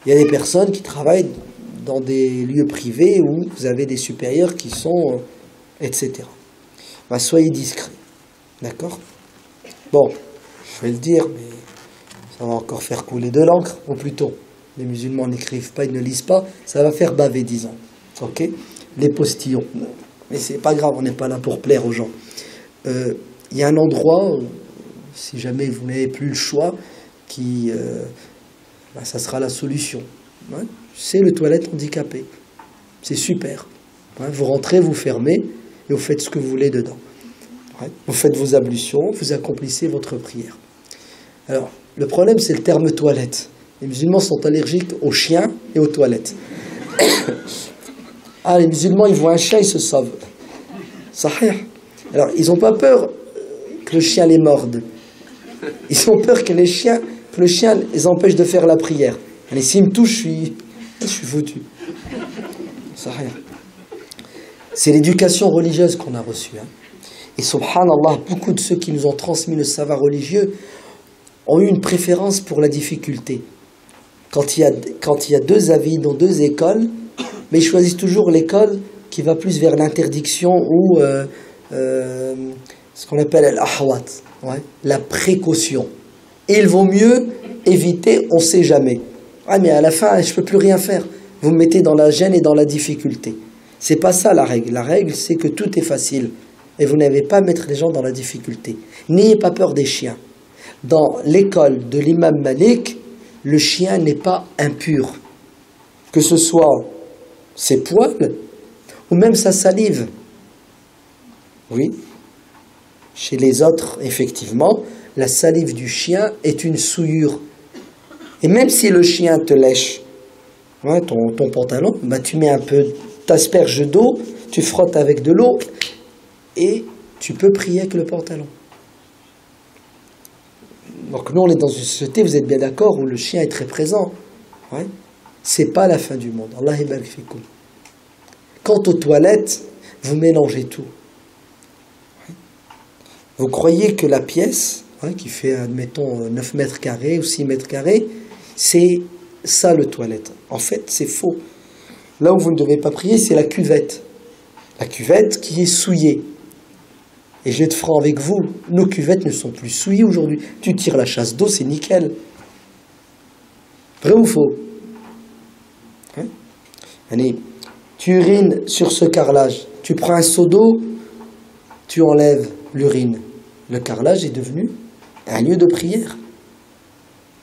y a des personnes qui travaillent dans des lieux privés où vous avez des supérieurs qui sont... etc. Ben, soyez discrets. D'accord? Bon, je vais le dire, mais ça va encore faire couler de l'encre, ou plutôt, les musulmans n'écrivent pas, ils ne lisent pas, ça va faire baver, disons. Ok? les postillons. Mais c'est pas grave, on n'est pas là pour plaire aux gens. Il y a un endroit, si jamais vous n'avez plus le choix, ça sera la solution. Ouais. C'est le toilette handicapé. C'est super. Ouais. Vous rentrez, vous fermez, et vous faites ce que vous voulez dedans. Ouais. Vous faites vos ablutions, vous accomplissez votre prière. Alors, le problème, c'est le terme toilette. Les musulmans sont allergiques aux chiens et aux toilettes. Ah, les musulmans, ils voient un chien, ils se sauvent. Sahih. Alors, ils n'ont pas peur que le chien les morde. Ils ont peur que le chien les empêche de faire la prière. Et s'il me touche, je suis foutu. Sahih. C'est l'éducation religieuse qu'on a reçue. Hein. Et subhanallah, beaucoup de ceux qui nous ont transmis le savoir religieux ont eu une préférence pour la difficulté. Quand il y a deux avis dans deux écoles, mais ils choisissent toujours l'école qui va plus vers l'interdiction ou ce qu'on appelle l'ahwat, ouais, la précaution. Et il vaut mieux éviter, on ne sait jamais. Ah mais à la fin, je ne peux plus rien faire. Vous me mettez dans la gêne et dans la difficulté. C'est pas ça la règle. La règle, c'est que tout est facile. Et vous n'avez pas à mettre les gens dans la difficulté. N'ayez pas peur des chiens. Dans l'école de l'imam Malik, le chien n'est pas impur. Que ce soit ses poils ou même sa salive. Oui. Chez les autres, effectivement, la salive du chien est une souillure. Et même si le chien te lèche, ouais, ton pantalon, bah, tu mets un peu, t'asperges d'eau, tu frottes avec de l'eau et tu peux prier avec le pantalon. Donc nous on est dans une société, vous êtes bien d'accord, où le chien est très présent. Ouais. C'est pas la fin du monde. Allah yabarak fikoum. Quant aux toilettes, vous mélangez tout. Ouais. Vous croyez que la pièce, ouais, qui fait, admettons, 9 mètres carrés ou 6 mètres carrés, c'est ça le toilette. En fait, c'est faux. Là où vous ne devez pas prier, c'est la cuvette. La cuvette qui est souillée. Et je vais être franc avec vous, nos cuvettes ne sont plus souillées aujourd'hui. Tu tires la chasse d'eau, c'est nickel. Vrai ou faux? Hein? Allez, tu urines sur ce carrelage. Tu prends un seau d'eau, tu enlèves l'urine. Le carrelage est devenu un lieu de prière.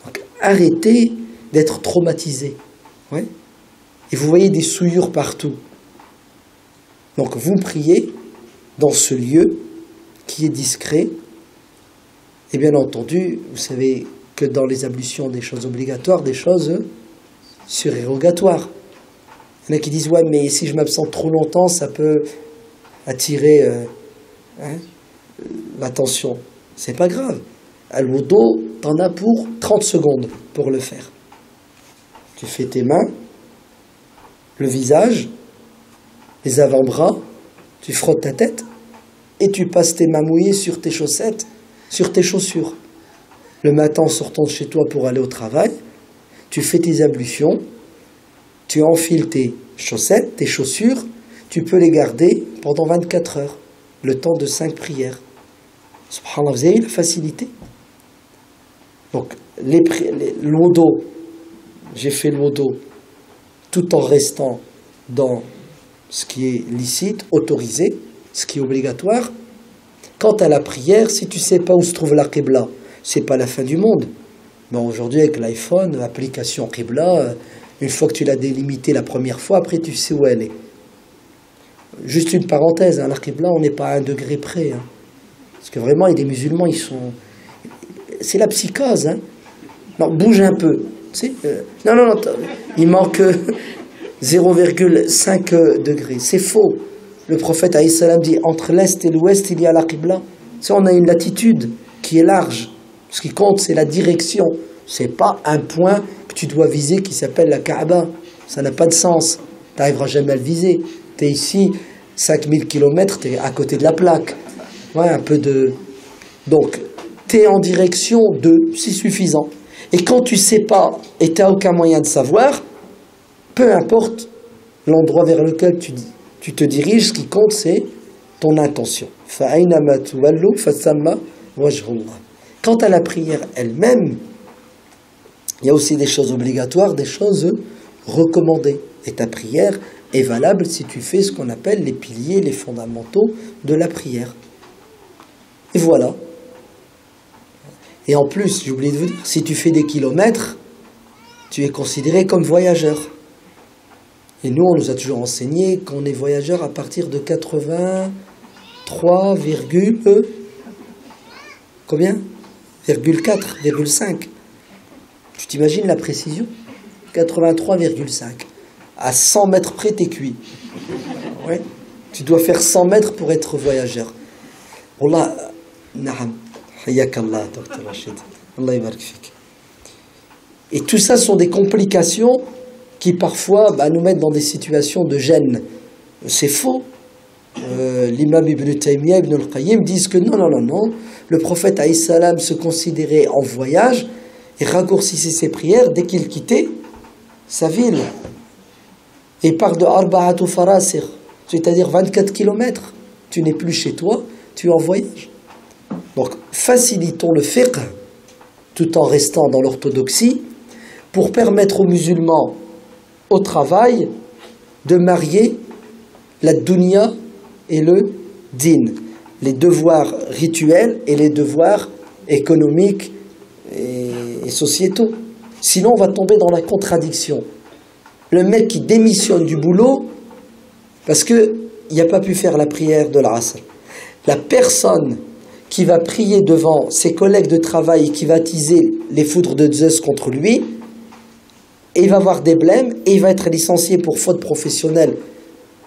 Donc, arrêtez d'être traumatisé. Ouais? Et vous voyez des souillures partout. Donc vous priez dans ce lieu qui est discret. Et bien entendu, vous savez que dans les ablutions, des choses obligatoires, des choses surérogatoires. Il y en a qui disent, ouais, mais si je m'absente trop longtemps, ça peut attirer l'attention. C'est pas grave. Al-wudu, t'en as pour 30 secondes pour le faire. Tu fais tes mains, le visage, les avant-bras, tu frottes ta tête, et tu passes tes mains mouillées sur tes chaussettes, sur tes chaussures. Le matin, en sortant de chez toi pour aller au travail, tu fais tes ablutions, tu enfiles tes chaussettes, tes chaussures, tu peux les garder pendant 24 heures, le temps de 5 prières. Subhanallah, vous avez la facilité. Donc, l'odo, j'ai fait l'odo, tout en restant dans ce qui est licite, autorisé, ce qui est obligatoire. Quant à la prière, si tu ne sais pas où se trouve la Qibla, c'est pas la fin du monde. Bon, aujourd'hui, avec l'iPhone, l'application Qibla, une fois que tu l'as délimitée la première fois, après tu sais où elle est. Juste une parenthèse, hein, la Qibla, on n'est pas à 1 degré près. Hein. Parce que vraiment, il y a des musulmans, ils sont... C'est la psychose. Hein. Non, bouge un peu. Tu sais, non, il manque 0,5 degrés. C'est faux. Le prophète alayhi salam dit, entre l'Est et l'Ouest, il y a la Qibla. Tu sais, on a une latitude qui est large. Ce qui compte, c'est la direction. Ce n'est pas un point que tu dois viser qui s'appelle la Kaaba. Ça n'a pas de sens. Tu n'arriveras jamais à le viser. Tu es ici, 5000 km, tu es à côté de la plaque. Ouais, un peu de... Donc, tu es en direction de... C'est suffisant. Et quand tu ne sais pas et tu n'as aucun moyen de savoir, peu importe l'endroit vers lequel tu te diriges, ce qui compte, c'est ton intention. Quant à la prière elle-même, il y a aussi des choses obligatoires, des choses recommandées. Et ta prière, est valable si tu fais ce qu'on appelle les piliers, les fondamentaux de la prière. Et voilà. Et en plus, j'ai oublié de vous dire, si tu fais des kilomètres, tu es considéré comme voyageur. Et nous, on nous a toujours enseigné qu'on est voyageur à partir de 83, combien 4, 5. Tu t'imagines la précision? 83,5. À 100 mètres près, t'es cuit. Ouais. Tu dois faire 100 mètres pour être voyageur. Wallah, na'am. Hayyakallah, Dr. Rachid. Allah yabarak fik. Et tout ça sont des complications qui parfois nous mettent dans des situations de gêne. C'est faux. L'imam Ibn Taymiyyah, Ibn al-Qayyim disent que non. Le prophète alayhi salam se considérait en voyage et raccourcissait ses prières dès qu'il quittait sa ville. Et il parle de Arba'atu Farasir, c'est-à-dire 24 kilomètres. Tu n'es plus chez toi, tu es en voyage. Donc facilitons le fiqh tout en restant dans l'orthodoxie pour permettre aux musulmans au travail de marier la dunya et le din, les devoirs rituels et les devoirs économiques et sociétaux. Sinon, on va tomber dans la contradiction. Le mec qui démissionne du boulot parce qu'il n'a pas pu faire la prière de l'Asr. La personne qui va prier devant ses collègues de travail et qui va attiser les foudres de Zeus contre lui, et il va avoir des blêmes et il va être licencié pour faute professionnelle,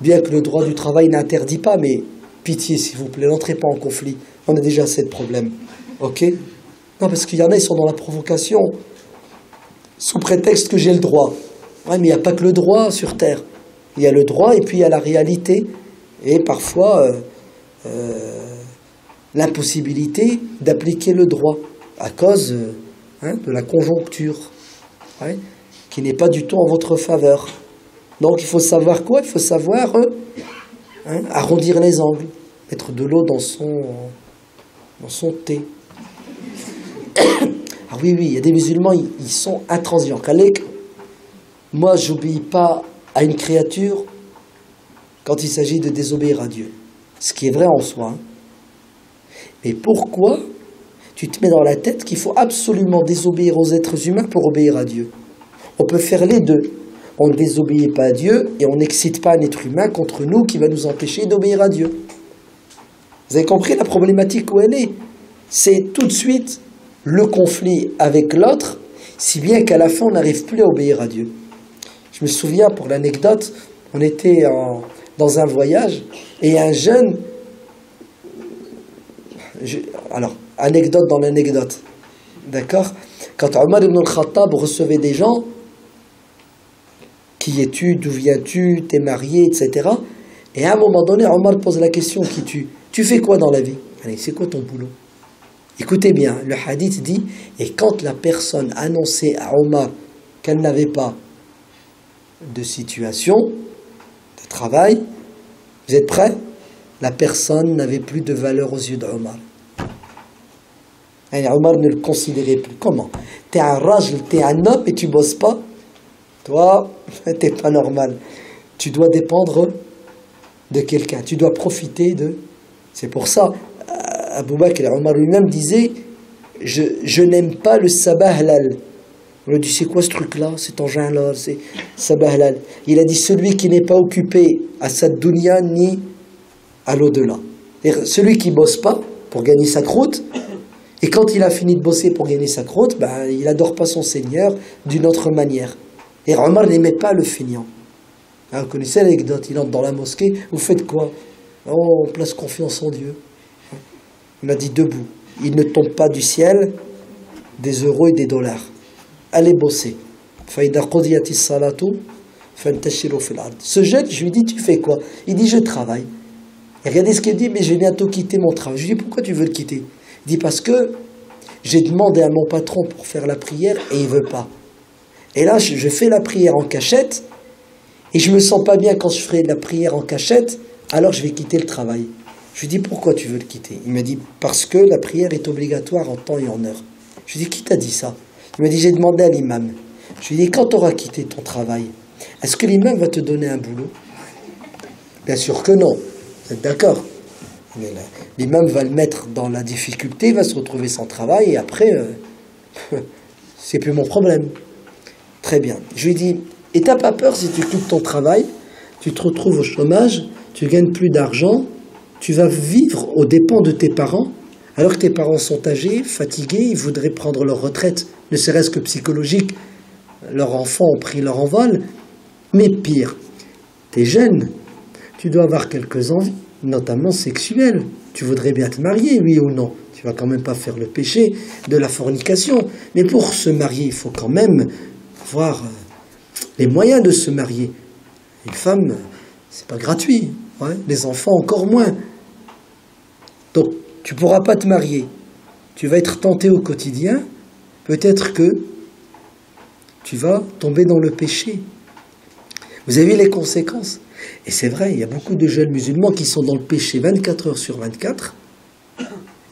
bien que le droit du travail n'interdit pas, mais pitié s'il vous plaît, n'entrez pas en conflit, on a déjà assez de problèmes, ok? Non, parce qu'il y en a, ils sont dans la provocation, sous prétexte que j'ai le droit. Ouais, mais il n'y a pas que le droit sur Terre, il y a le droit et puis il y a la réalité, et parfois l'impossibilité d'appliquer le droit, à cause de la conjoncture, ouais, qui n'est pas du tout en votre faveur. Donc il faut savoir quoi? Il faut savoir arrondir les angles, mettre de l'eau dans son thé. Ah oui, il y a des musulmans, ils sont intransigeants. Moi, j'obéis pas à une créature quand il s'agit de désobéir à Dieu. Ce qui est vrai en soi. Mais pourquoi tu te mets dans la tête qu'il faut absolument désobéir aux êtres humains pour obéir à Dieu? On peut faire les deux. On ne désobéit pas à Dieu et on n'excite pas un être humain contre nous qui va nous empêcher d'obéir à Dieu. Vous avez compris la problématique où elle est? C'est tout de suite le conflit avec l'autre, si bien qu'à la fin on n'arrive plus à obéir à Dieu. Je me souviens, pour l'anecdote, on était dans un voyage et un jeune... Alors, anecdote dans l'anecdote, d'accord? Quand Omar ibn al-Khattab recevait des gens, qui es-tu, d'où viens-tu, t'es marié, etc. Et à un moment donné, Omar pose la question, qui tu fais quoi dans la vie? Allez, c'est quoi ton boulot? Écoutez bien, le hadith dit, et quand la personne annonçait à Omar qu'elle n'avait pas de situation, de travail, vous êtes prêts? La personne n'avait plus de valeur aux yeux d'Omar. Et Omar ne le considérait plus. Comment? T'es un rajl, t'es un homme et tu bosses pas? Toi, t'es pas normal. Tu dois dépendre de quelqu'un. Tu dois profiter de... C'est pour ça, Abu Bakr et Omar lui-même disaient, je n'aime pas le sabah halal. On lui a dit, c'est quoi ce truc-là, cet engin-là, c'est sabah halal. Il a dit, celui qui n'est pas occupé à sa dunya ni à l'au-delà. Celui qui bosse pas pour gagner sa croûte, et quand il a fini de bosser pour gagner sa croûte, il n'adore pas son Seigneur d'une autre manière. Et Omar n'aimait pas le feignant. Vous connaissez l'anecdote, il entre dans la mosquée, vous faites quoi? Oh, on place confiance en Dieu. Il a dit debout, il ne tombe pas du ciel des euros et des dollars. Allez bosser. Ce jeune, je lui dis, tu fais quoi? Il dit, je travaille. Et regardez ce qu'il dit, mais je vais bientôt quitter mon travail. Je lui dis, pourquoi tu veux le quitter? Il dit, parce que j'ai demandé à mon patron pour faire la prière et il ne veut pas. Et là, je fais la prière en cachette et je ne me sens pas bien quand je ferai la prière en cachette, alors je vais quitter le travail. Je lui dis, pourquoi tu veux le quitter? Il m'a dit, parce que la prière est obligatoire en temps et en heure. Je lui dis, qui t'a dit ça? Il m'a dit, j'ai demandé à l'imam. Je lui dis, quand tu auras quitté ton travail, est-ce que l'imam va te donner un boulot? Bien sûr que non, vous êtes d'accord. L'imam va le mettre dans la difficulté, il va se retrouver sans travail, et après, c'est plus mon problème. Très bien. Je lui dis, et t'as pas peur si tu quittes ton travail, tu te retrouves au chômage, tu gagnes plus d'argent, tu vas vivre aux dépens de tes parents, alors que tes parents sont âgés, fatigués, ils voudraient prendre leur retraite, ne serait-ce que psychologique, leurs enfants ont pris leur envol, mais pire, t'es jeune, tu dois avoir quelques envies, notamment sexuelles, tu voudrais bien te marier, oui ou non? Tu vas quand même pas faire le péché de la fornication, mais pour se marier, il faut quand même avoir les moyens de se marier. Une femme, c'est pas gratuit, ouais. Les enfants encore moins. Donc, tu pourras pas te marier. Tu vas être tenté au quotidien. Peut-être que tu vas tomber dans le péché. Vous avez vu les conséquences? Et c'est vrai, il y a beaucoup de jeunes musulmans qui sont dans le péché 24 heures sur 24.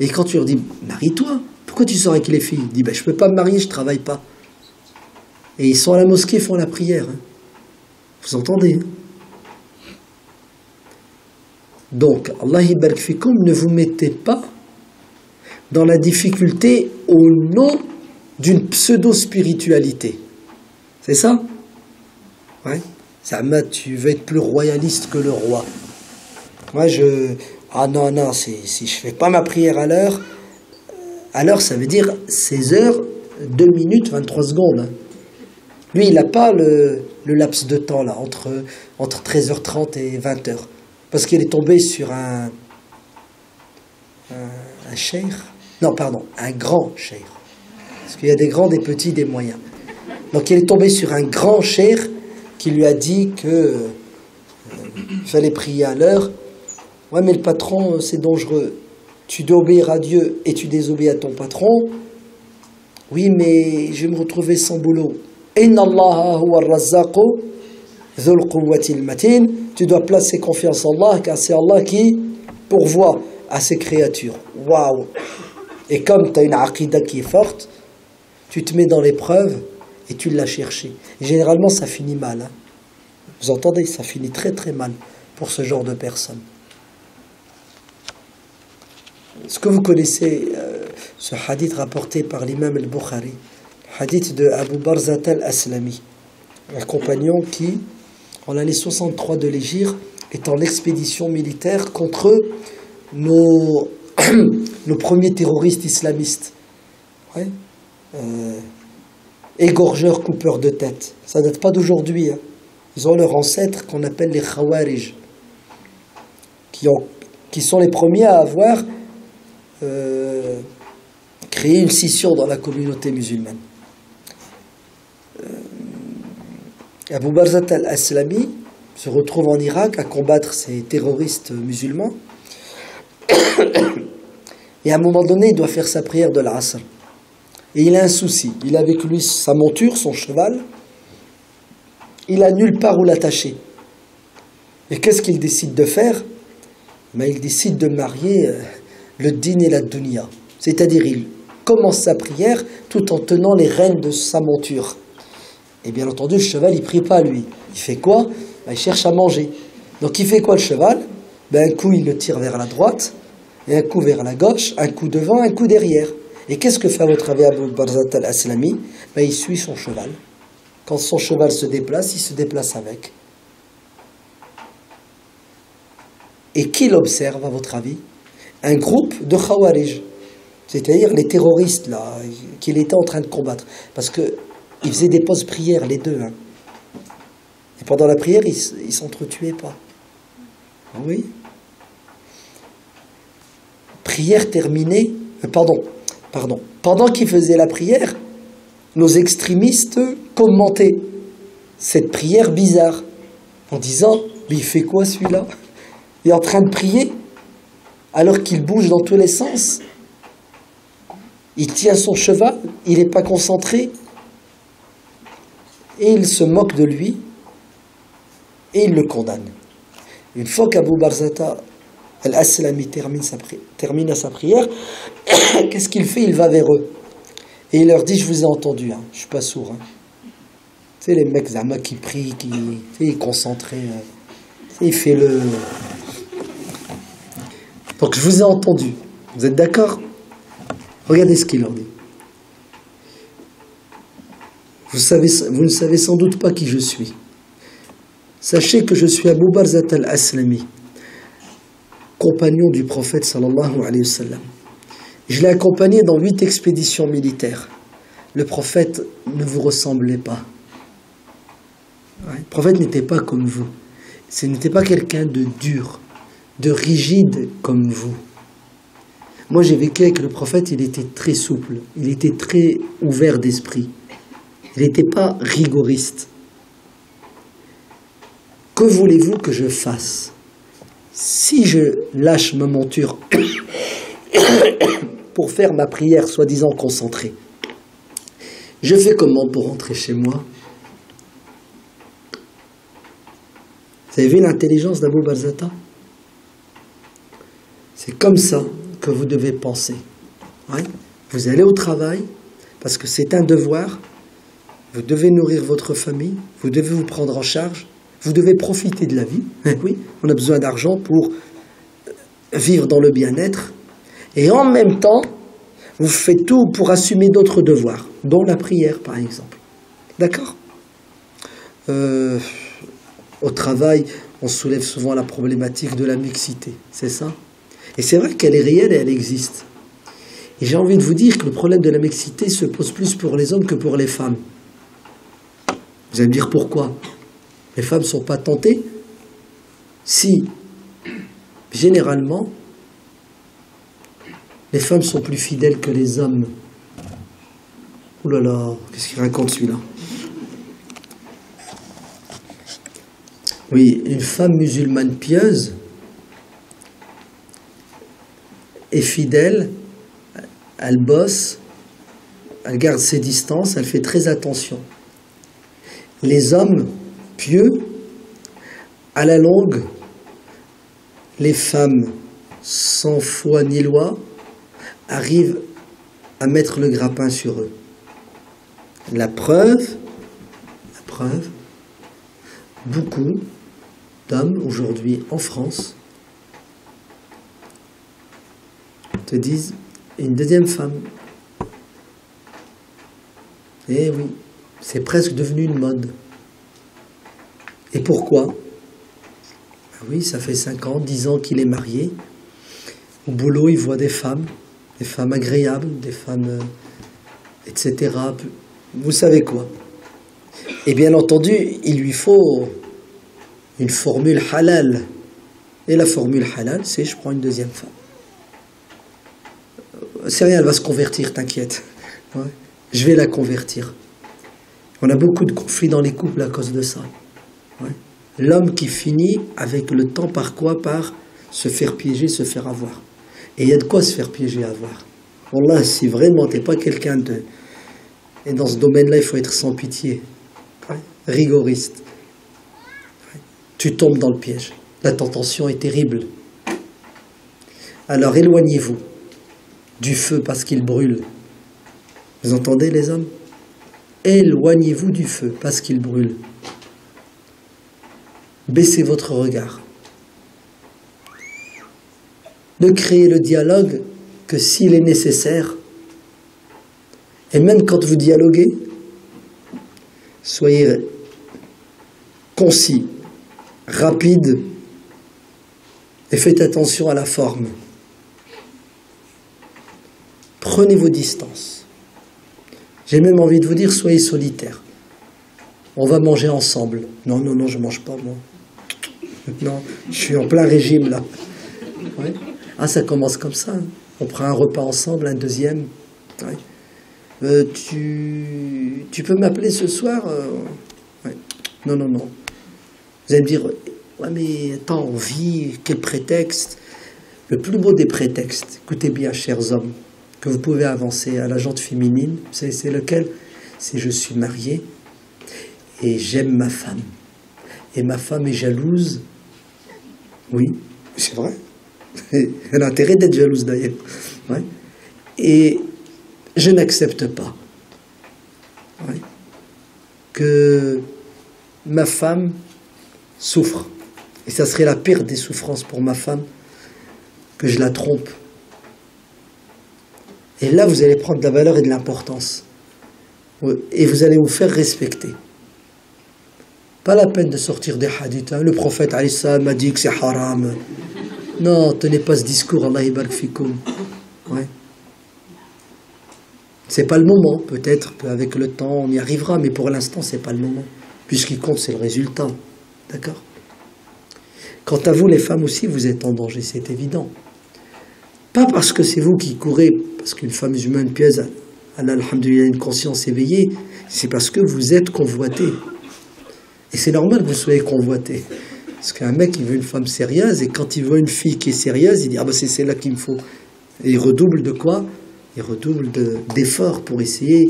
Et quand tu leur dis, marie-toi, pourquoi tu sors avec les filles? Ils disent, ben, je peux pas me marier, je travaille pas. Et ils sont à la mosquée, font la prière. Vous entendez? Donc, Allah barik fikoum, ne vous mettez pas dans la difficulté au nom d'une pseudo-spiritualité. C'est ça? Ouais. Zama, tu veux être plus royaliste que le roi. Moi, ah non, non, si je fais pas ma prière à l'heure, ça veut dire 16 heures, 2 minutes, 23 secondes. Lui, il n'a pas le laps de temps, là, entre 13h30 et 20h. Parce qu'il est tombé sur un cheikh. Non, pardon, un grand cheikh. Parce qu'il y a des grands, des petits, des moyens. Donc, il est tombé sur un grand cheikh qui lui a dit que il fallait prier à l'heure. Ouais, mais le patron, c'est dangereux. Tu dois obéir à Dieu et tu désobéis à ton patron. Oui, mais je vais me retrouver sans boulot. Inna Allah huwa ar-razzaqu dhul quwwati al-matin. Tu dois placer confiance en Allah, car c'est Allah qui pourvoit à ses créatures. Waouh! Et comme tu as une aqida qui est forte, tu te mets dans l'épreuve et tu l'as cherché. Généralement, ça finit mal. Hein. Vous entendez? Ça finit très très mal pour ce genre de personnes. Est-ce que vous connaissez ce hadith rapporté par l'imam al-Bukhari, hadith de Abu Barzat al-Aslami, un compagnon qui, en l'année 63 de l'Hégire, est en expédition militaire contre nos premiers terroristes islamistes. Ouais. Égorgeurs, coupeurs de tête. Ça ne date pas d'aujourd'hui. Hein. Ils ont leurs ancêtres qu'on appelle les Khawarij, qui sont les premiers à avoir créé une scission dans la communauté musulmane. Abu Barzat al-Aslami se retrouve en Irak à combattre ces terroristes musulmans. Et à un moment donné, il doit faire sa prière de l'Asr. Et il a un souci. Il a avec lui sa monture, son cheval. Il a nulle part où l'attacher. Et qu'est-ce qu'il décide de faire? Ben, il décide de marier le din et la dunya. C'est-à-dire, il commence sa prière tout en tenant les rênes de sa monture. Et bien entendu, le cheval, il ne prie pas, lui. Il fait quoi? Ben, il cherche à manger. Donc, il fait quoi, le cheval? Ben, un coup, il le tire vers la droite, et un coup vers la gauche, un coup devant, un coup derrière. Et qu'est-ce que fait à votre avis Abu Barzat al-Aslami? Ben, il suit son cheval. Quand son cheval se déplace, il se déplace avec. Et qui l'observe, à votre avis? Un groupe de Khawarij, c'est-à-dire les terroristes là, qu'il était en train de combattre. Parce qu'ils faisaient des pauses prières, les deux. Hein. Et pendant la prière, ils ne s'entretuaient pas. Oui. Prière terminée, pardon. Pendant qu'ils faisaient la prière, nos extrémistes commentaient cette prière bizarre en disant, mais il fait quoi celui-là? Il est en train de prier alors qu'il bouge dans tous les sens. Il tient son cheval, il n'est pas concentré et il se moque de lui et il le condamne. Une fois qu'Abu Barzata al-Aslami termine sa prière, qu'est-ce qu'il fait? Il va vers eux. Et il leur dit, je vous ai entendu, hein, je ne suis pas sourd. Hein. Tu sais, les mecs Zama qui prient, qui concentrés, Il fait le... Donc je vous ai entendu. Vous êtes d'accord? Regardez ce qu'il en dit. Vous ne savez sans doute pas qui je suis. Sachez que je suis Abu Barzat al-Aslami, compagnon du prophète sallallahu alayhi wa sallam. Je l'ai accompagné dans 8 expéditions militaires. Le prophète ne vous ressemblait pas. Le prophète n'était pas comme vous. Ce n'était pas quelqu'un de dur, de rigide comme vous. Moi, j'ai vécu avec le prophète, il était très souple, il était très ouvert d'esprit. Il n'était pas rigoriste. Que voulez-vous que je fasse? Si je lâche ma monture pour faire ma prière soi-disant concentrée, je fais comment pour rentrer chez moi? Vous avez vu l'intelligence d'Abu Barzata? C'est comme ça que vous devez penser. Ouais. Vous allez au travail, parce que c'est un devoir, vous devez nourrir votre famille, vous devez vous prendre en charge, vous devez profiter de la vie. Oui, on a besoin d'argent pour vivre dans le bien-être. Et en même temps, vous faites tout pour assumer d'autres devoirs, dont la prière, par exemple. D'accord? Au travail, on soulève souvent la problématique de la mixité, c'est ça? Et c'est vrai qu'elle est réelle et elle existe. Et j'ai envie de vous dire que le problème de la mixité se pose plus pour les hommes que pour les femmes. Vous allez me dire pourquoi? Les femmes ne sont pas tentées? Si, généralement, les femmes sont plus fidèles que les hommes. Ouh là là, qu'est-ce qu'il raconte celui-là? Oui, une femme musulmane pieuse est fidèle, elle bosse, elle garde ses distances, elle fait très attention. Les hommes pieux, à la longue, les femmes sans foi ni loi arrivent à mettre le grappin sur eux. La preuve, beaucoup d'hommes aujourd'hui en France te disent une deuxième femme. Eh oui, c'est presque devenu une mode. Et pourquoi? Ben oui, ça fait 5 ans, 10 ans qu'il est marié. Au boulot, il voit des femmes agréables, des femmes, etc. Vous savez quoi? Et bien entendu, il lui faut une formule halal. Et la formule halal, c'est je prends une deuxième femme. C'est rien, elle va se convertir, t'inquiète. Ouais. Je vais la convertir. On a beaucoup de conflits dans les couples à cause de ça. Ouais. L'homme qui finit avec le temps par quoi? Par se faire piéger, se faire avoir. Et il y a de quoi se faire piéger, avoir. Wallah, si vraiment t'es pas quelqu'un de... Et dans ce domaine-là, il faut être sans pitié. Ouais. Rigoriste. Ouais. Tu tombes dans le piège. La tentation est terrible. Alors éloignez-vous du feu parce qu'il brûle. Vous entendez les hommes? Éloignez-vous du feu parce qu'il brûle. Baissez votre regard. Ne créez le dialogue que s'il est nécessaire. Et même quand vous dialoguez, soyez concis, rapide et faites attention à la forme. Prenez vos distances. J'ai même envie de vous dire, soyez solitaire. On va manger ensemble. Non, non, non, je ne mange pas, moi. Non, je suis en plein régime, là. Ouais. Ah, ça commence comme ça. Hein. On prend un repas ensemble, un deuxième. Ouais. Tu peux m'appeler ce soir ouais. Non, non, non. Vous allez me dire, ouais, mais attends, on vit, quel prétexte? Le plus beau des prétextes, écoutez bien, chers hommes, que vous pouvez avancer à la jante féminine, vous savez, c'est lequel? C'est je suis marié et j'aime ma femme. Et ma femme est jalouse. Oui, c'est vrai. Elle a intérêt d'être jalouse d'ailleurs. Ouais. Et je n'accepte pas que ma femme souffre. Et ça serait la pire des souffrances pour ma femme, que je la trompe. Et là, vous allez prendre de la valeur et de l'importance. Et vous allez vous faire respecter. Pas la peine de sortir des hadiths. Hein. Le prophète alayhi salam m'a dit que c'est haram. Non, tenez pas ce discours, Allah yabarak fikoum. Ouais. C'est pas le moment, peut-être qu'avec le temps on y arrivera, mais pour l'instant c'est pas le moment. Puisqu'il compte, c'est le résultat. D'accord? Quant à vous, les femmes aussi, vous êtes en danger, c'est évident. Pas parce que c'est vous qui courez, parce qu'une femme musulmane pieuse, elle a, alhamdoulilah, une conscience éveillée, c'est parce que vous êtes convoité. Et c'est normal que vous soyez convoité. Parce qu'un mec, il veut une femme sérieuse, et quand il voit une fille qui est sérieuse, il dit « Ah ben c'est celle-là qu'il me faut ». Et il redouble de quoi? Il redouble d'efforts pour essayer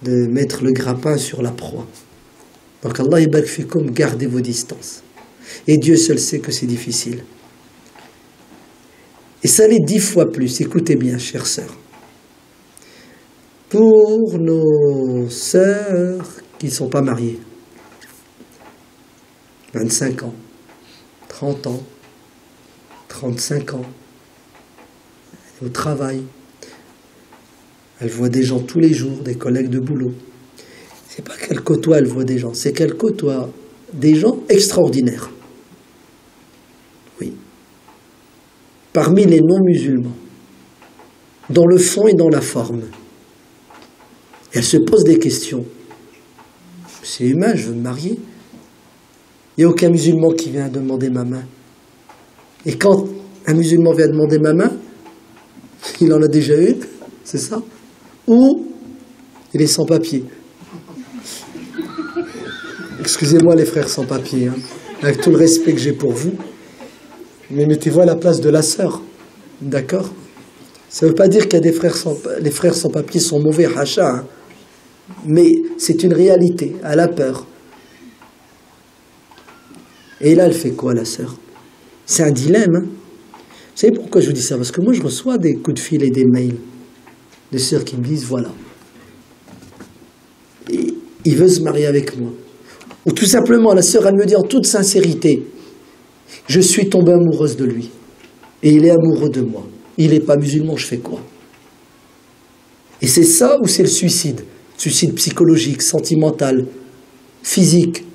de mettre le grappin sur la proie. Donc Allah yabarak fikoum, gardez vos distances. Et Dieu seul sait que c'est difficile. Et ça l'est 10 fois plus, écoutez bien, chères sœurs. Pour nos sœurs qui ne sont pas mariées, 25 ans, 30 ans, 35 ans, au travail, elle voit des gens tous les jours, des collègues de boulot. C'est pas qu'elle côtoie, elle voit des gens, c'est qu'elle côtoie des gens extraordinaires. Oui. Parmi les non-musulmans, dans le fond et dans la forme. Et elle se pose des questions. C'est humain, je veux me marier. Il n'y a aucun musulman qui vient demander ma main. Et quand un musulman vient demander ma main, il en a déjà une, c'est ça? Ou il est sans papier. Excusez-moi les frères sans papier, hein, avec tout le respect que j'ai pour vous, mais mettez-vous à la place de la sœur, d'accord? Ça ne veut pas dire qu'il y a des frères les frères sans papier sont mauvais, hacha, hein, mais c'est une réalité, elle a peur. Et là, elle fait quoi, la sœur? C'est un dilemme. Hein. Vous savez pourquoi je vous dis ça? Parce que moi, je reçois des coups de fil et des mails de sœurs qui me disent, voilà, et il veut se marier avec moi. Ou tout simplement, la sœur, elle me dit en toute sincérité, je suis tombée amoureuse de lui. Et il est amoureux de moi. Il n'est pas musulman, je fais quoi? Et c'est ça ou c'est le suicide? Suicide psychologique, sentimental, physique.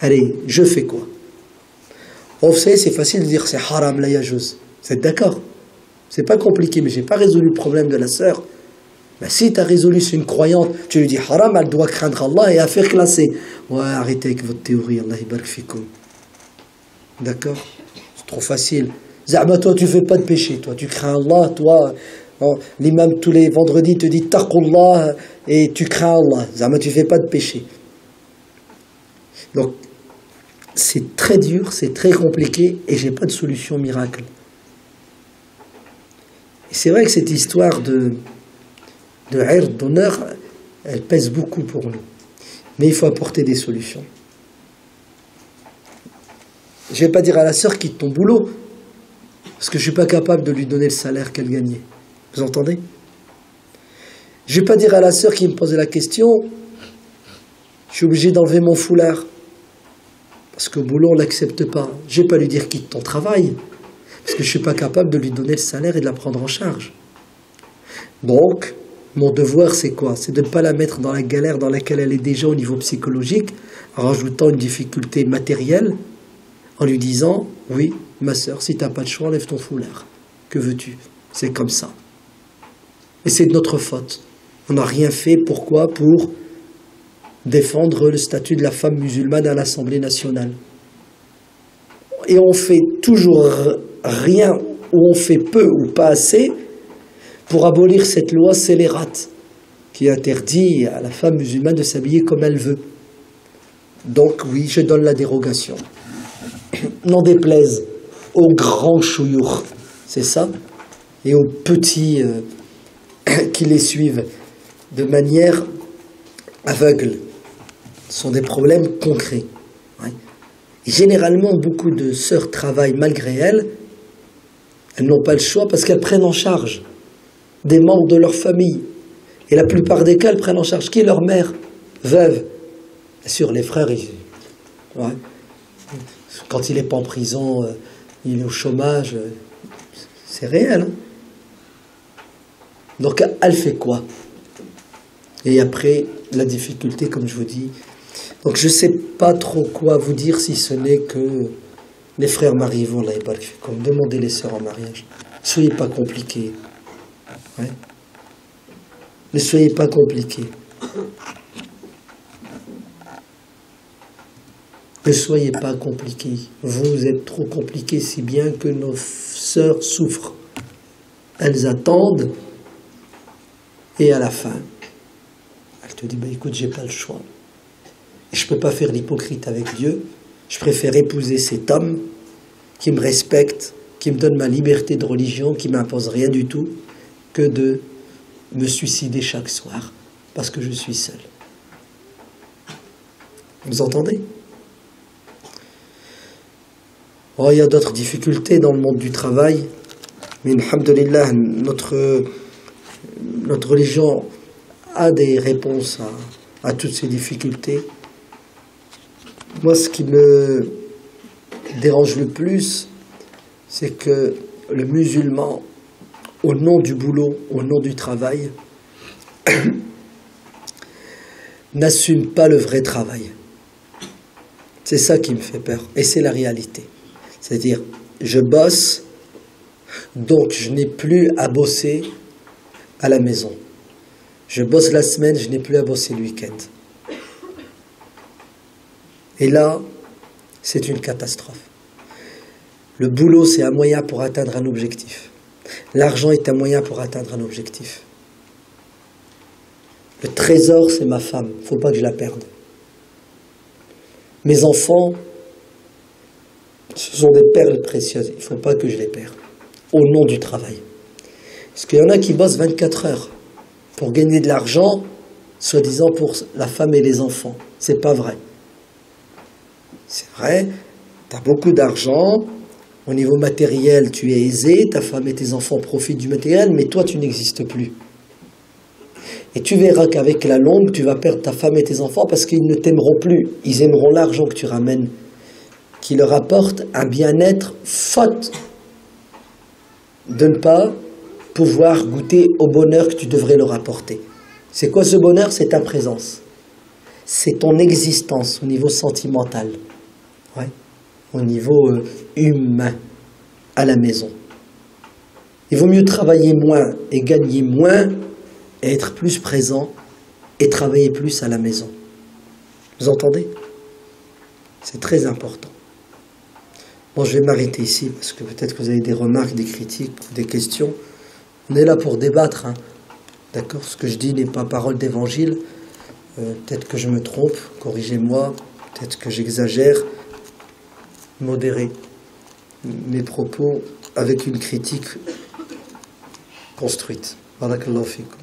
Allez, je fais quoi? Oh, vous savez, c'est facile de dire c'est haram la yajouz. Vous êtes d'accord? C'est pas compliqué, mais j'ai pas résolu le problème de la sœur. Ben, si tu as résolu, c'est une croyante, tu lui dis haram, elle doit craindre Allah et à faire classer. Ouais, arrêtez avec votre théorie, Allah yabarak fikoum. D'accord? C'est trop facile. Zahma, toi, tu fais pas de péché, toi, tu crains Allah, toi. L'imam, tous les vendredis, te dit taqullah et tu crains Allah. Zahma, tu fais pas de péché. Donc, c'est très dur, c'est très compliqué et j'ai pas de solution miracle. Et c'est vrai que cette histoire d'honneur, elle pèse beaucoup pour nous. Mais il faut apporter des solutions. Je ne vais pas dire à la sœur quitte ton boulot, parce que je ne suis pas capable de lui donner le salaire qu'elle gagnait. Vous entendez? Je ne vais pas dire à la sœur qui me posait la question, je suis obligé d'enlever mon foulard, parce qu'au boulot on ne l'accepte pas. Je ne vais pas lui dire quitte ton travail, parce que je ne suis pas capable de lui donner le salaire et de la prendre en charge. Donc, mon devoir, c'est quoi? C'est de ne pas la mettre dans la galère dans laquelle elle est déjà au niveau psychologique, en rajoutant une difficulté matérielle, en lui disant, oui, ma sœur, si tu n'as pas de choix, enlève ton foulard. Que veux-tu? C'est comme ça. Et c'est de notre faute. On n'a rien fait, pourquoi? Pour défendre le statut de la femme musulmane à l'Assemblée nationale. Et on fait toujours rien, ou on fait peu ou pas assez, pour abolir cette loi scélérate qui interdit à la femme musulmane de s'habiller comme elle veut. Donc oui, je donne la dérogation. N'en déplaise aux grands chouyours, c'est ça, et aux petits qui les suivent de manière aveugle. Ce sont des problèmes concrets. Ouais. Et généralement, beaucoup de sœurs travaillent malgré elles. Elles n'ont pas le choix parce qu'elles prennent en charge des membres de leur famille. Et la plupart des cas, elles prennent en charge qui? Leur mère, veuve. Bien sûr, les frères, ouais. Quand il n'est pas en prison, il est au chômage. C'est réel. Hein. Donc, elle fait quoi? Et après, la difficulté, comme je vous dis. Donc, je ne sais pas trop quoi vous dire si ce n'est que les frères marient vont là, comme demander les sœurs en mariage. Ne soyez pas compliqués. Ouais. Ne soyez pas compliqués. Ne soyez pas compliqués. Vous êtes trop compliqués, si bien que nos sœurs souffrent. Elles attendent, et à la fin, elle te dit, bah, écoute, j'ai pas le choix. Et je peux pas faire l'hypocrite avec Dieu. Je préfère épouser cet homme qui me respecte, qui me donne ma liberté de religion, qui m'impose rien du tout, que de me suicider chaque soir, parce que je suis seul. Vous entendez? Oh, il y a d'autres difficultés dans le monde du travail, mais alhamdoulilah, notre religion a des réponses à toutes ces difficultés. Moi, ce qui me dérange le plus, c'est que le musulman, au nom du boulot, au nom du travail, n'assume pas le vrai travail. C'est ça qui me fait peur, et c'est la réalité. C'est-à-dire, je bosse, donc je n'ai plus à bosser à la maison. Je bosse la semaine, je n'ai plus à bosser le week-end. Et là, c'est une catastrophe. Le boulot, c'est un moyen pour atteindre un objectif. L'argent est un moyen pour atteindre un objectif. Le trésor, c'est ma femme. Il ne faut pas que je la perde. Mes enfants, ce sont des perles précieuses. Il ne faut pas que je les perde. Au nom du travail. Parce qu'il y en a qui bossent 24 heures pour gagner de l'argent, soi-disant pour la femme et les enfants. C'est pas vrai. C'est vrai, tu as beaucoup d'argent, au niveau matériel, tu es aisé, ta femme et tes enfants profitent du matériel, mais toi, tu n'existes plus. Et tu verras qu'avec la longue, tu vas perdre ta femme et tes enfants parce qu'ils ne t'aimeront plus. Ils aimeront l'argent que tu ramènes, qui leur apporte un bien-être, faute de ne pas pouvoir goûter au bonheur que tu devrais leur apporter. C'est quoi ce bonheur? C'est ta présence. C'est ton existence au niveau sentimental. Ouais. Au niveau humain, à la maison. Il vaut mieux travailler moins et gagner moins et être plus présent et travailler plus à la maison. Vous entendez? C'est très important. Bon, je vais m'arrêter ici parce que peut-être que vous avez des remarques, des critiques, des questions. On est là pour débattre. Hein. D'accord? Ce que je dis n'est pas parole d'évangile. Peut-être que je me trompe, corrigez-moi. Peut-être que j'exagère. Modérer mes propos avec une critique construite. Barakallahu fikum.